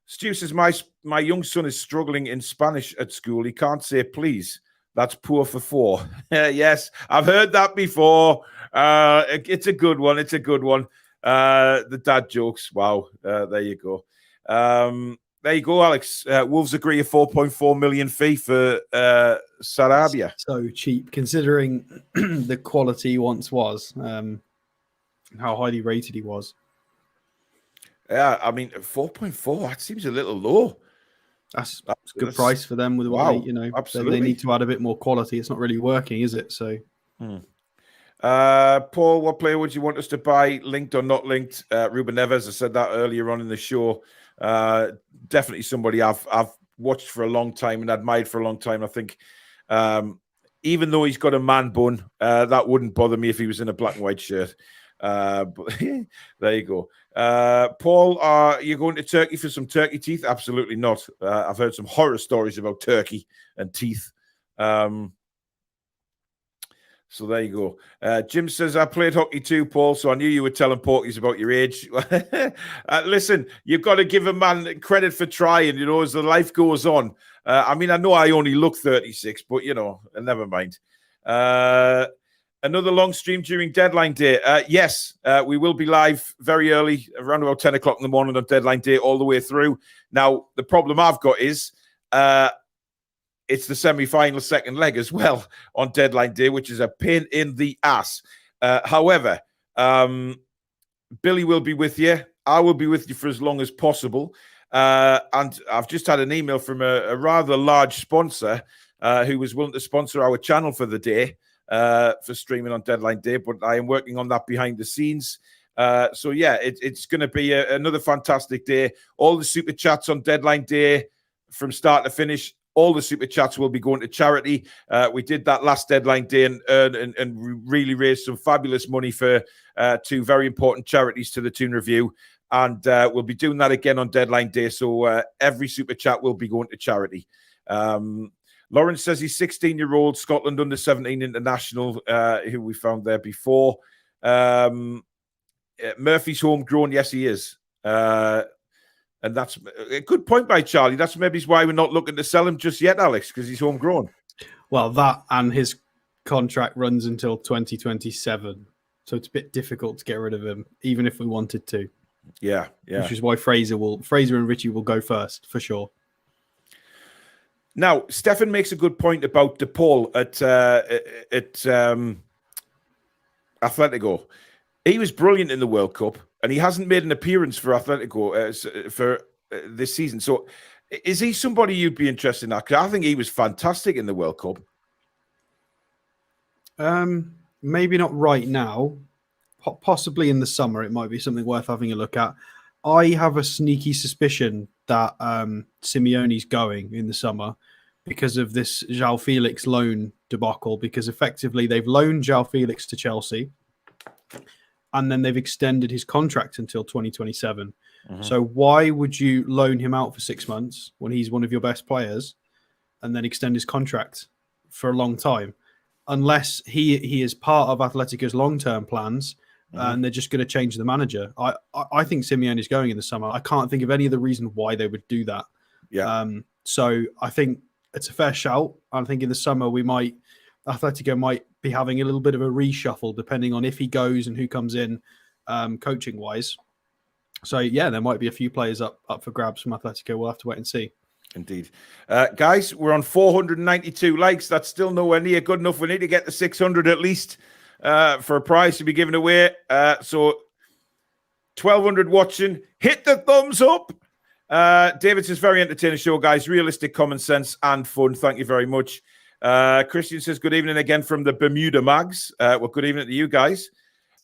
Stu says, my young son is struggling in Spanish at school. He can't say please. That's poor for 4. Yes, I've heard that before. It's a good one. It's a good one. The dad jokes. Wow. There you go. There you go, Alex. Wolves agree a 4.4 million fee for Sarabia.
So cheap, considering the quality he once was, and how highly rated he was.
Yeah, I mean, 4.4, that seems a little low.
That's a good price for them with what they need to add a bit more quality. It's not really working, is it? So,
Paul, what player would you want us to buy, linked or not linked? Ruben Neves, I said that earlier on in the show. Definitely somebody I've watched for a long time and admired for a long time. I think even though he's got a man bun, that wouldn't bother me if he was in a black and white shirt. But there you go. Paul, are you going to Turkey for some turkey teeth? Absolutely not. I've heard some horror stories about turkey and teeth. So there you go. Jim says, I played hockey too, Paul, so I knew you were telling porkies about your age. Listen, you've got to give a man credit for trying, as the life goes on. I mean, I know I only look 36, but, never mind. Another long stream during deadline day. Yes, we will be live very early, around about 10 o'clock in the morning on deadline day, all the way through. Now, the problem I've got is it's the semi-final second leg as well on deadline day, which is a pain in the ass. However, Billy will be with you. I will be with you for as long as possible. And I've just had an email from a rather large sponsor who was willing to sponsor our channel for the day. For streaming on deadline day, but I am working on that behind the scenes. So yeah, it's going to be another fantastic day. All the super chats on deadline day from start to finish, all the super chats will be going to charity. We did that last deadline day and really raised some fabulous money for 2 very important charities to the Toon Review. And we'll be doing that again on deadline day. So every super chat will be going to charity. Lawrence says he's 16-year-old Scotland under-17 international, who we found there before. Murphy's homegrown. Yes, he is. And that's a good point by Charlie. That's maybe why we're not looking to sell him just yet, Alex, because he's homegrown.
Well, that and his contract runs until 2027. So it's a bit difficult to get rid of him, even if we wanted to.
Yeah.
Which is why Fraser and Richie will go first, for sure.
Now, Stefan makes a good point about DePaul at Atletico. He was brilliant in the World Cup, and he hasn't made an appearance for Atletico for this season. So is he somebody you'd be interested in? Because I think he was fantastic in the World Cup.
Maybe not right now. Possibly in the summer, it might be something worth having a look at. I have a sneaky suspicion that Simeone's going in the summer because of this João Felix loan debacle, because effectively they've loaned João Felix to Chelsea and then they've extended his contract until 2027. Mm-hmm. So why would you loan him out for 6 months when he's one of your best players and then extend his contract for a long time? Unless he is part of Atletico's long-term plans, and they're just going to change the manager. I think Simeone is going in the summer. I can't think of any other reason why they would do that.
Yeah.
So I think it's a fair shout. I think in the summer Atletico might be having a little bit of a reshuffle depending on if he goes and who comes in coaching-wise. So yeah, there might be a few players up for grabs from Atletico. We'll have to wait and see.
Indeed. Guys, we're on 492 likes. That's still nowhere near good enough. We need to get to 600 at least for a prize to be given away. So 1,200 watching. Hit the thumbs up. David says, very entertaining show, guys. Realistic, common sense, and fun. Thank you very much. Christian says, good evening again from the Bermuda Mags. Well, good evening to you guys.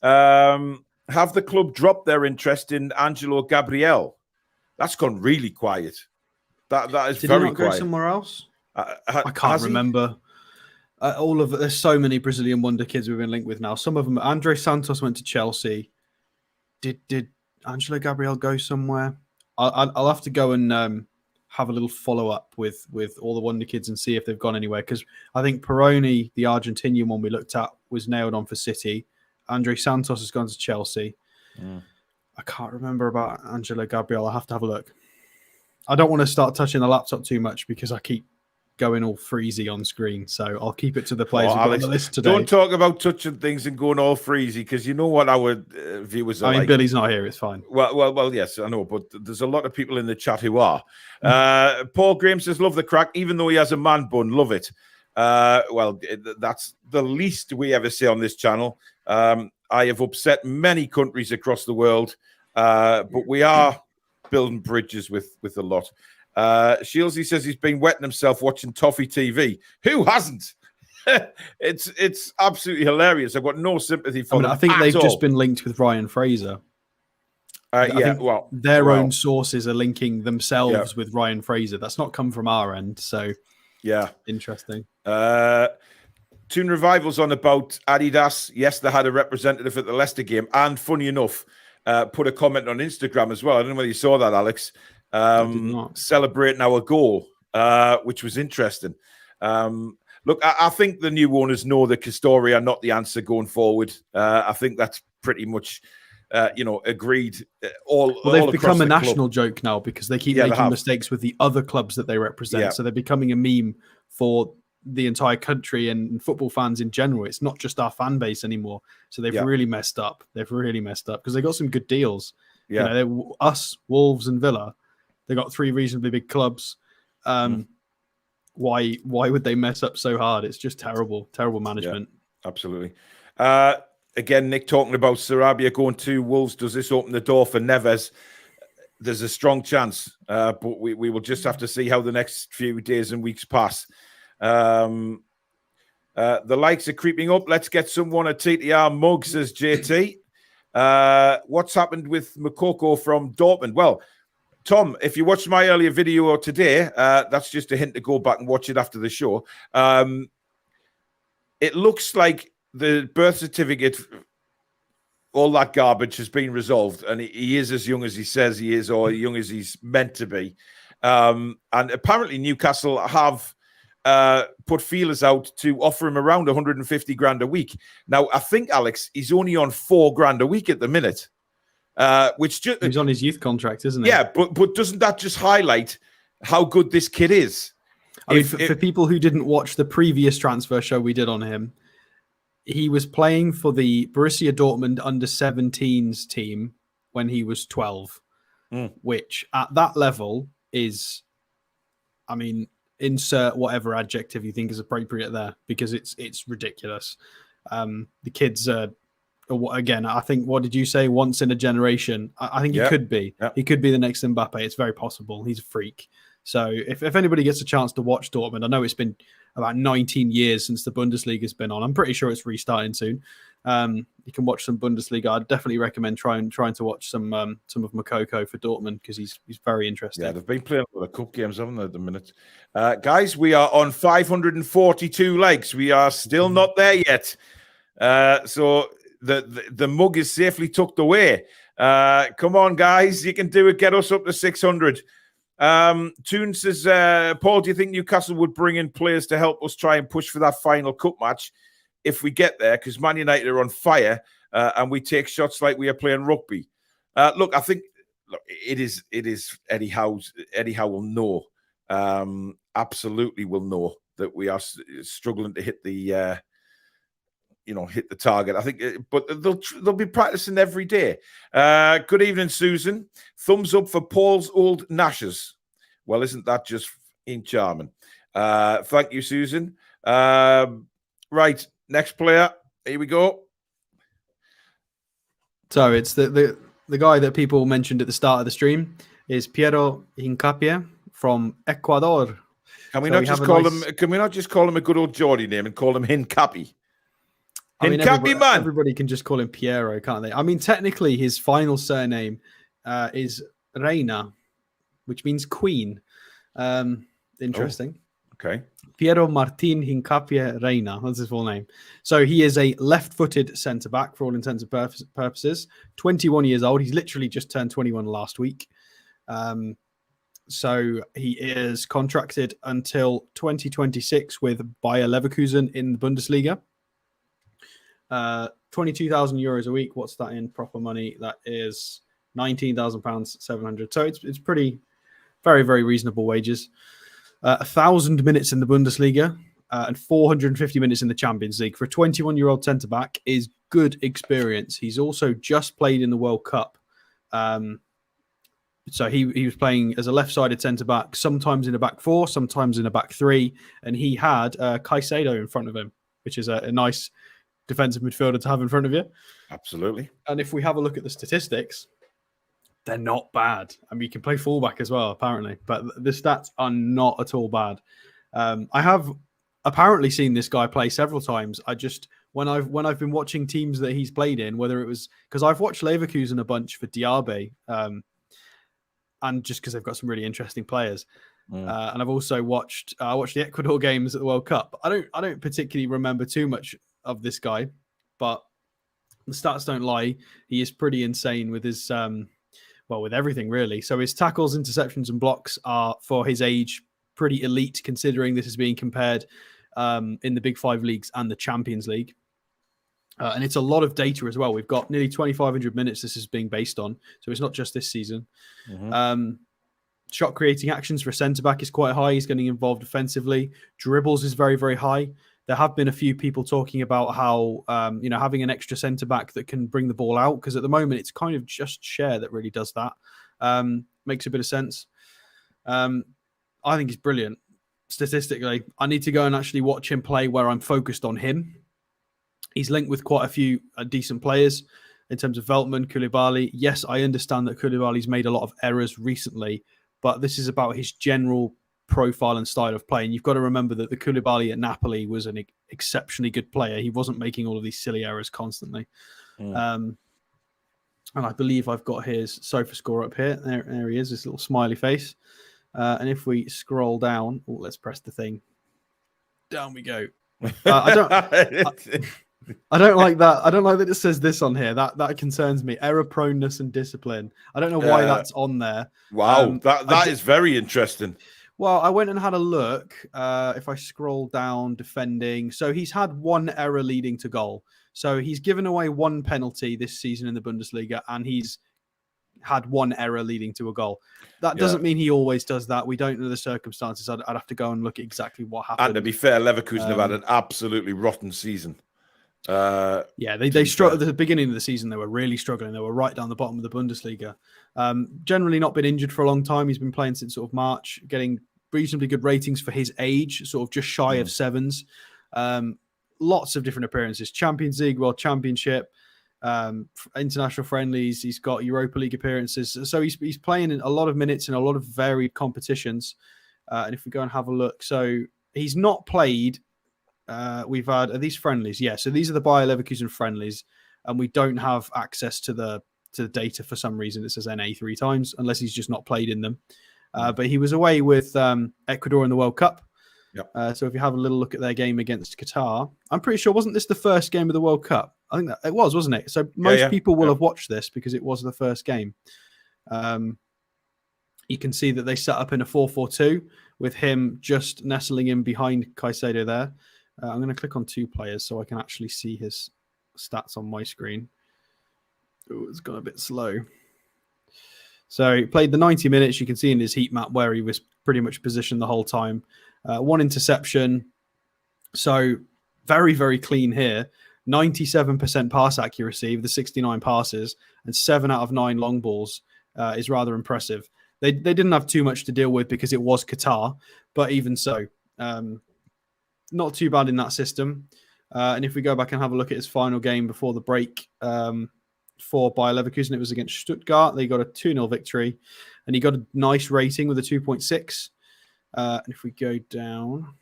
Have the club dropped their interest in Angelo Gabriel? That's gone really quiet. That is
Did
very
he not
quiet.
go somewhere else? I can't remember. There's so many Brazilian wonder kids we've been linked with now. Some of them, Andre Santos went to Chelsea. Did Angelo Gabriel go somewhere? I'll have to go and have a little follow up with all the wonder kids and see if they've gone anywhere. Because I think Peroni, the Argentinian one we looked at, was nailed on for City. Andre Santos has gone to Chelsea.
Yeah.
I can't remember about Angelo Gabriel. I'll have to have a look. I don't want to start touching the laptop too much because I keep going all freezy on screen. So I'll keep it to the players we've got on the list today.
Don't talk about touching things and going all freezy because you know what our viewers are like.
Billy's not here. It's fine.
Well, yes, I know. But there's a lot of people in the chat who are. Paul Graham says, love the crack, even though he has a man bun. Love it. That's the least we ever say on this channel. I have upset many countries across the world, but we are building bridges with a lot. Shieldsy says he's been wetting himself watching Toffee TV. Who hasn't? It's absolutely hilarious. I've got no sympathy for them.
I think they've just been linked with Ryan Fraser. Their own sources are linking themselves with Ryan Fraser. That's not come from our end. So
yeah,
interesting.
Toon Revival's on about Adidas. Yes, they had a representative at the Leicester game, and funny enough, put a comment on Instagram as well. I don't know whether you saw that, Alex. Celebrating our goal, which was interesting. Look, I think the new owners know that Castori are not the answer going forward. I think that's pretty much, agreed.
They've become a national joke now because they keep making mistakes with the other clubs that they represent. Yeah. So they're becoming a meme for the entire country and football fans in general. It's not just our fan base anymore. So they've really messed up. They've really messed up because they got some good deals. Yeah, us, Wolves, and Villa. They got 3 reasonably big clubs. Why would they mess up so hard? It's just terrible management.
Yeah, absolutely. Again, Nick talking about Sarabia going to Wolves. Does this open the door for Neves? There's a strong chance, but we will just have to see how the next few days and weeks pass. The likes are creeping up. Let's get someone a TTR mug, says JT. What's happened with Makoko from Dortmund? Well, Tom, if you watched my earlier video today, that's just a hint to go back and watch it after the show. It looks like the birth certificate, all that garbage has been resolved, and he is as young as he says he is, or young as he's meant to be. And apparently Newcastle have put feelers out to offer him around 150 grand a week. Now, I think, Alex, he's only on 4 grand a week at the minute. Which
he's on his youth contract, isn't he?
Yeah, but doesn't that just highlight how good this kid is?
I mean, for people who didn't watch the previous transfer show we did on him, he was playing for the Borussia Dortmund under-17s team when he was 12, which at that level is, I mean, insert whatever adjective you think is appropriate there, because it's ridiculous. The kids are, again, I think, what did you say? Once in a generation. I think he could be. Yep. He could be the next Mbappe. It's very possible. He's a freak. So if anybody gets a chance to watch Dortmund, I know it's been about 19 years since the Bundesliga's been on. I'm pretty sure it's restarting soon. You can watch some Bundesliga. I'd definitely recommend trying to watch some of Makoko for Dortmund, because he's very interesting. Yeah,
they've been playing a lot of cup games, haven't they, at the minute? Guys, we are on 542 likes. We are still not there yet. So the mug is safely tucked away. Come on, guys. You can do it. Get us up to 600. Toon says, Paul, do you think Newcastle would bring in players to help us try and push for that final cup match if we get there? Because Man United are on fire, and we take shots like we are playing rugby. Look, I think it is Eddie Howe. Eddie Howe will know, absolutely will know that we are struggling to hit the hit the target. I think, but they'll be practicing every day. Good evening, Susan. Thumbs up for Paul's old Nashes. Well, isn't that just charming? Thank you, Susan. Right, next player. Here we go.
So it's the guy that people mentioned at the start of the stream is Piero Hincapié from Ecuador.
Can we not just call him a good old Geordie name and call him Hincapié?
I mean, everybody can just call him Piero, can't they? I mean, technically, his final surname is Reina, which means queen. Interesting.
Oh, okay.
Piero Martin Hincapié Reina. That's his full name. So he is a left-footed centre-back for all intents and purposes. 21 years old. He's literally just turned 21 last week. So he is contracted until 2026 with Bayer Leverkusen in the Bundesliga. 22,000 euros a week. What's that in proper money? That is £19,000, 700. So it's pretty, very, very reasonable wages. 1,000 minutes in the Bundesliga and 450 minutes in the Champions League for a 21-year-old centre-back is good experience. He's also just played in the World Cup. So he was playing as a left-sided centre-back, sometimes in a back four, sometimes in a back three, and he had Caicedo in front of him, which is a nice defensive midfielder to have in front of you.
Absolutely.
And if we have a look at the statistics, they're not bad. I mean, you can play fullback as well, apparently, but the stats are not at all bad. I have apparently seen this guy play several times. When I've been watching teams that he's played in, whether it was because I've watched Leverkusen a bunch for Diaby, and just because they've got some really interesting players. And I've also watched the Ecuador games at the World Cup. I don't particularly remember too much of this guy, but the stats don't lie. He is pretty insane with his with everything really. So his tackles, interceptions, and blocks are, for his age, pretty elite, considering this is being compared in the Big Five leagues and the Champions League. And it's a lot of data as well. We've got nearly 2,500 minutes this is being based on, so it's not just this season. Shot creating actions for a centre-back is quite high. He's getting involved offensively. Dribbles is very, very high. There have been a few people talking about how, having an extra centre-back that can bring the ball out, because at the moment it's kind of just Cher that really does that. Makes a bit of sense. I think he's brilliant. Statistically, I need to go and actually watch him play where I'm focused on him. He's linked with quite a few decent players in terms of Veltman, Koulibaly. Yes, I understand that Koulibaly's made a lot of errors recently, but this is about his general profile and style of play. And you've got to remember that the Koulibaly at Napoli was an exceptionally good player. He wasn't making all of these silly errors constantly. And I believe I've got his sofa score up here. There he is, this little smiley face. And if we scroll down, let's press the thing. Down we go. I don't like that. I don't like that it says this on here. That concerns me. Error proneness and discipline. I don't know why that's on there.
Wow, that is very interesting.
Well, I went and had a look. If I scroll down, defending. So he's had one error leading to goal. So he's given away one penalty this season in the Bundesliga, and he's had one error leading to a goal. That doesn't mean he always does that. We don't know the circumstances. I'd have to go and look at exactly what happened.
And to be fair, Leverkusen have had an absolutely rotten season.
They struggled at the beginning of the season. They were really struggling. They were right down the bottom of the Bundesliga. Generally not been injured for a long time. He's been playing since sort of March, getting reasonably good ratings for his age, sort of just shy of 7s. Lots of different appearances: Champions League, World Championship, international friendlies. He's got Europa League appearances. So he's playing in a lot of minutes in a lot of varied competitions. And if we go and have a look, so he's not played. We've had, are these friendlies? Yeah, so these are the Bayer Leverkusen friendlies, and we don't have access to the data for some reason. It says NA 3 times, unless he's just not played in them. But he was away with Ecuador in the World Cup.
Yep.
So if you have a little look at their game against Qatar, I'm pretty sure, wasn't this the first game of the World Cup? I think that it was, wasn't it? So most people will have watched this because it was the first game. You can see that they set up in a 4-4-2 with him just nestling in behind Caicedo there. I'm going to click on 2 players so I can actually see his stats on my screen. Oh, it's gone a bit slow. So he played the 90 minutes. You can see in his heat map where he was pretty much positioned the whole time. 1 interception. So very, very clean here. 97% pass accuracy of the 69 passes, and 7 out of 9 long balls is rather impressive. They didn't have too much to deal with because it was Qatar, but even so, not too bad in that system. And if we go back and have a look at his final game before the break for Bayer Leverkusen, it was against Stuttgart. They got a 2-0 victory, and he got a nice rating with a 2.6. And if we go down,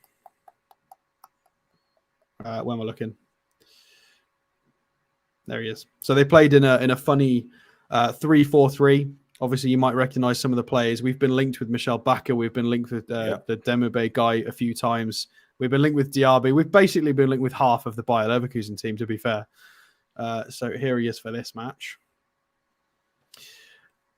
where am I looking? There he is. So they played in a funny 3-4-3. Obviously, you might recognize some of the players. We've been linked with Michel Bakker. We've been linked with the Demube guy a few times. We've been linked with Diaby. We've basically been linked with half of the Bayer Leverkusen team, to be fair. So here he is for this match.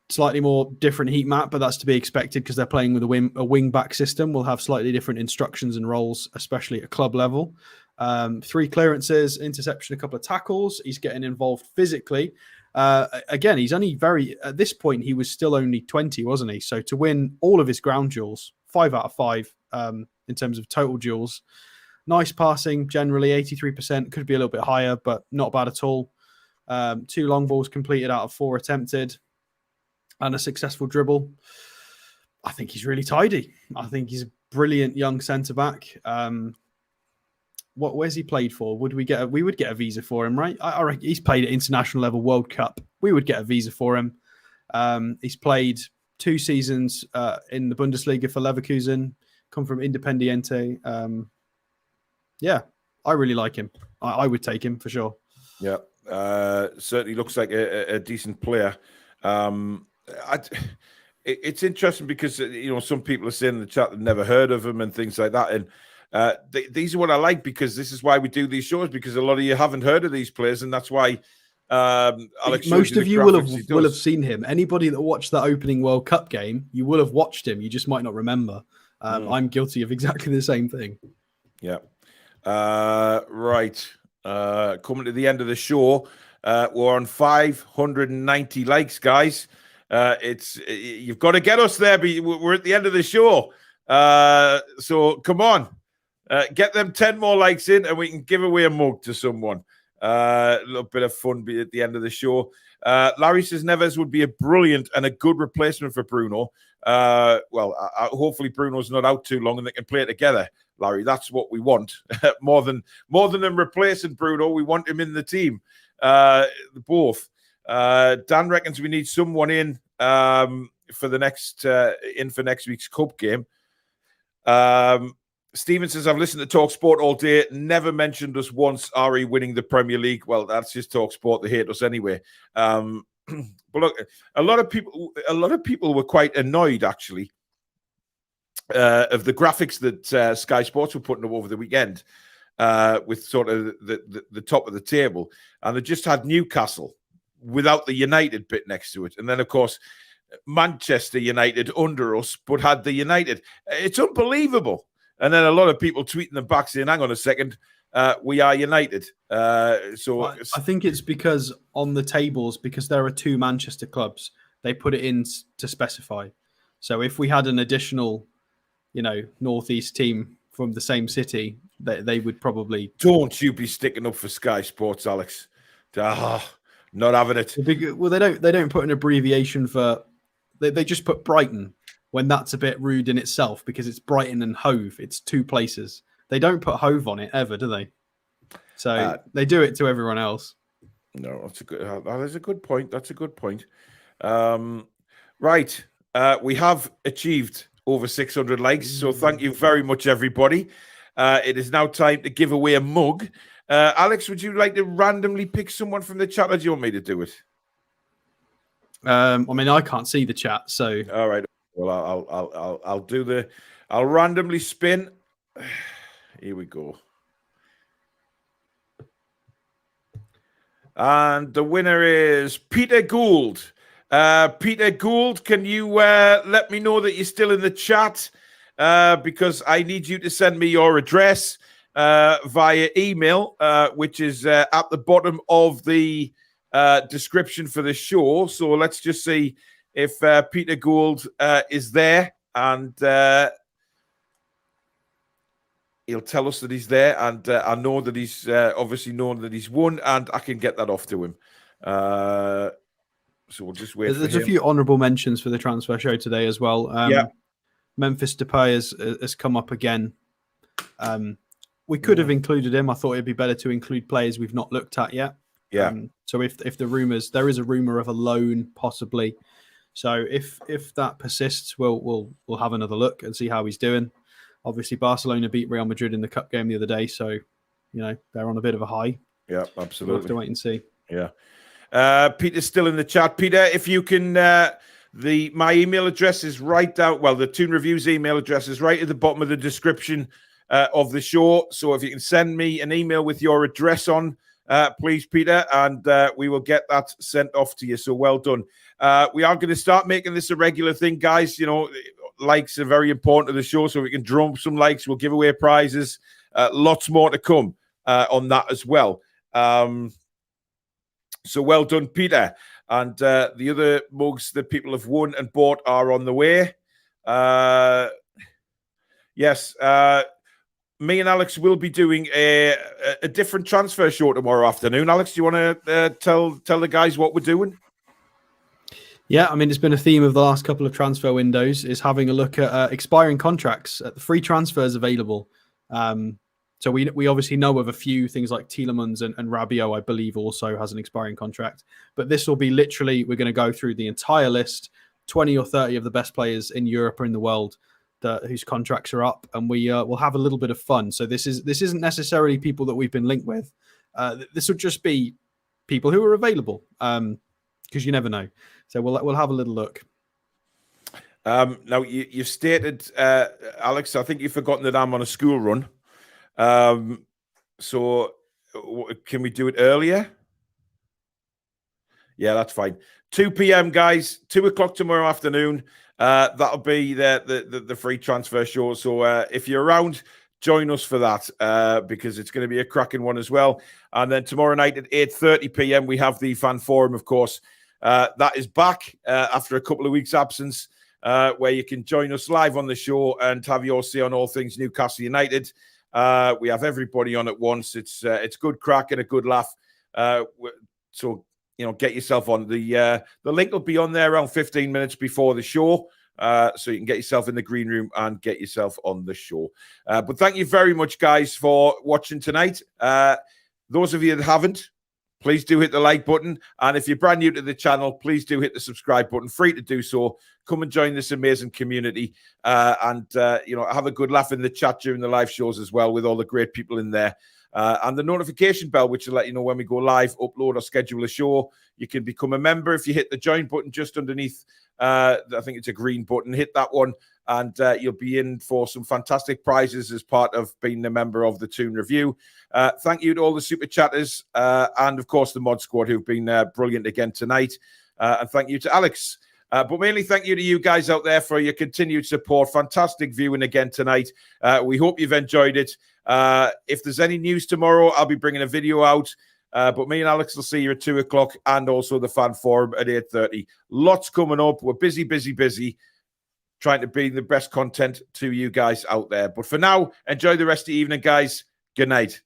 Slightly more different heat map, but that's to be expected because they're playing with a wing-back system. We'll have slightly different instructions and roles, especially at club level. 3 clearances, interception, a couple of tackles. He's getting involved physically. Again, he's only at this point, he was still only 20, wasn't he? So to win all of his ground duels, 5 out of 5 in terms of total duels. Nice passing, generally 83%, could be a little bit higher, but not bad at all. 2 long balls completed out of 4 attempted, and a successful dribble. I think he's really tidy. I think he's a brilliant young centre-back. Where's he played for? We would get a visa for him, right? I reckon he's played at international level World Cup. We would get a visa for him. He's played 2 seasons in the Bundesliga for Leverkusen, come from Independiente. I really like him. I would take him for sure.
Yeah, certainly looks like a decent player. It's interesting because some people are saying in the chat they've never heard of him and things like that, and these are what I like, because this is why we do these shows, because a lot of you haven't heard of these players, and that's why Alex.
Most of you will have seen him. Anybody that watched that opening World Cup game, you will have watched him. You just might not remember. I'm guilty of exactly the same thing.
Yeah. Right. Coming to the end of the show. We're on 590 likes, guys. You've got to get us there, but we're at the end of the show. So come on, get them 10 more likes in, and we can give away a mug to someone. A little bit of fun at the end of the show. Larry says Neves would be a brilliant and a good replacement for Bruno. Hopefully Bruno's not out too long and they can play together. Larry, that's what we want. more than them replacing Bruno, we want him in the team. Both. Dan reckons we need someone in for the next next week's cup game. Stephen says, I've listened to Talk Sport all day, never mentioned us once, Ari winning the Premier League. Well, that's just Talk Sport. They hate us anyway. but look, a lot of people were quite annoyed actually of the graphics that Sky Sports were putting up over the weekend with sort of the top of the table, and they just had Newcastle without the United bit next to it, and then of course Manchester United under us, but had the United. It's unbelievable. And then a lot of people tweeting them back saying, "Hang on a second, we are United." So
I think it's because on the tables, because there are two Manchester clubs, they put it in to specify. So if we had an additional, northeast team from the same city, they would probably.
Don't you be sticking up for Sky Sports, Alex? Not having it.
Well, they don't put an abbreviation for. They just put Brighton when that's a bit rude in itself because it's Brighton and Hove. It's two places. They don't put Hove on it ever, do they? So they do it to everyone else.
No, that is a good point. That's a good point. Right. We have achieved over 600 likes. So thank you very much, everybody. It is now time to give away a mug. Alex, would you like to randomly pick someone from the chat, or do you want me to do it?
I can't see the chat, so
all right. Well, I'll randomly spin. Here we go. And the winner is Peter Gould. Peter Gould, can you let me know that you're still in the chat? Because I need you to send me your address via email, which is at the bottom of the description for the show. So let's just see if Peter Gould is there, and he'll tell us that he's there, and I know that he's obviously known that he's won, and I can get that off to him. So we'll just wait.
There's a few honourable mentions for the transfer show today as well. Memphis Depay has come up again. We could have included him. I thought it'd be better to include players we've not looked at yet.
Yeah.
So if the rumours, there is a rumour of a loan possibly. So if that persists, we'll have another look and see how he's doing. Obviously, Barcelona beat Real Madrid in the cup game the other day, so they're on a bit of a high.
Yeah, absolutely.
We'll have to wait and see.
Yeah. Peter's still in the chat. Peter, if you can, my email address is right down. Well, the Toon Review's email address is right at the bottom of the description of the show. So if you can send me an email with your address on, please, Peter, and we will get that sent off to you. So well done. We are going to start making this a regular thing, guys. Likes are very important to the show, so we can drum some likes. We'll give away prizes. Lots more to come on that as well. So well done, Peter. And the other mugs that people have won and bought are on the way. Yes. Me and Alex will be doing a different transfer show tomorrow afternoon. Alex, do you want to tell the guys what we're doing?
Yeah, it's been a theme of the last couple of transfer windows is having a look at expiring contracts, at the free transfers available. So we obviously know of a few things like Tielemans and Rabiot, I believe, also has an expiring contract. But this will be literally, we're going to go through the entire list, 20 or 30 of the best players in Europe or in the world whose contracts are up, and we'll have a little bit of fun. So this isn't necessarily people that we've been linked with. This will just be people who are available, because you never know. So we'll have a little look.
Now you've stated, Alex, I think you've forgotten that I'm on a school run. So can we do it earlier? Yeah, that's fine. 2 p.m. guys, 2 o'clock tomorrow afternoon. That'll be the free transfer show. So if you're around, join us for that because it's going to be a cracking one as well. And then tomorrow night at 8:30 p.m. we have the fan forum, of course. That is back after a couple of weeks absence, where you can join us live on the show and have your say on all things Newcastle United. We have everybody on at once. It's good crack and a good laugh. So get yourself on. The link will be on there around 15 minutes before the show, so you can get yourself in the green room and get yourself on the show. But thank you very much, guys, for watching tonight. Those of you that haven't, please do hit the like button. And if you're brand new to the channel, please do hit the subscribe button. Free to do so. Come and join this amazing community. And have a good laugh in the chat during the live shows as well with all the great people in there. and the notification bell, which will let you know when we go live, upload, or schedule a show. You can become a member if you hit the join button just underneath. I think it's a green button. Hit that one, and you'll be in for some fantastic prizes as part of being a member of the Toon Review. Thank you to all the super chatters and, of course, the mod squad who've been brilliant again tonight. And thank you to Alex. But mainly thank you to you guys out there for your continued support. Fantastic viewing again tonight. We hope you've enjoyed it. If there's any news tomorrow, I'll be bringing a video out. But me and Alex will see you at 2 o'clock and also the fan forum at 8:30. Lots coming up. We're busy, trying to bring the best content to you guys out there. But for now, enjoy the rest of the evening, guys. Good night.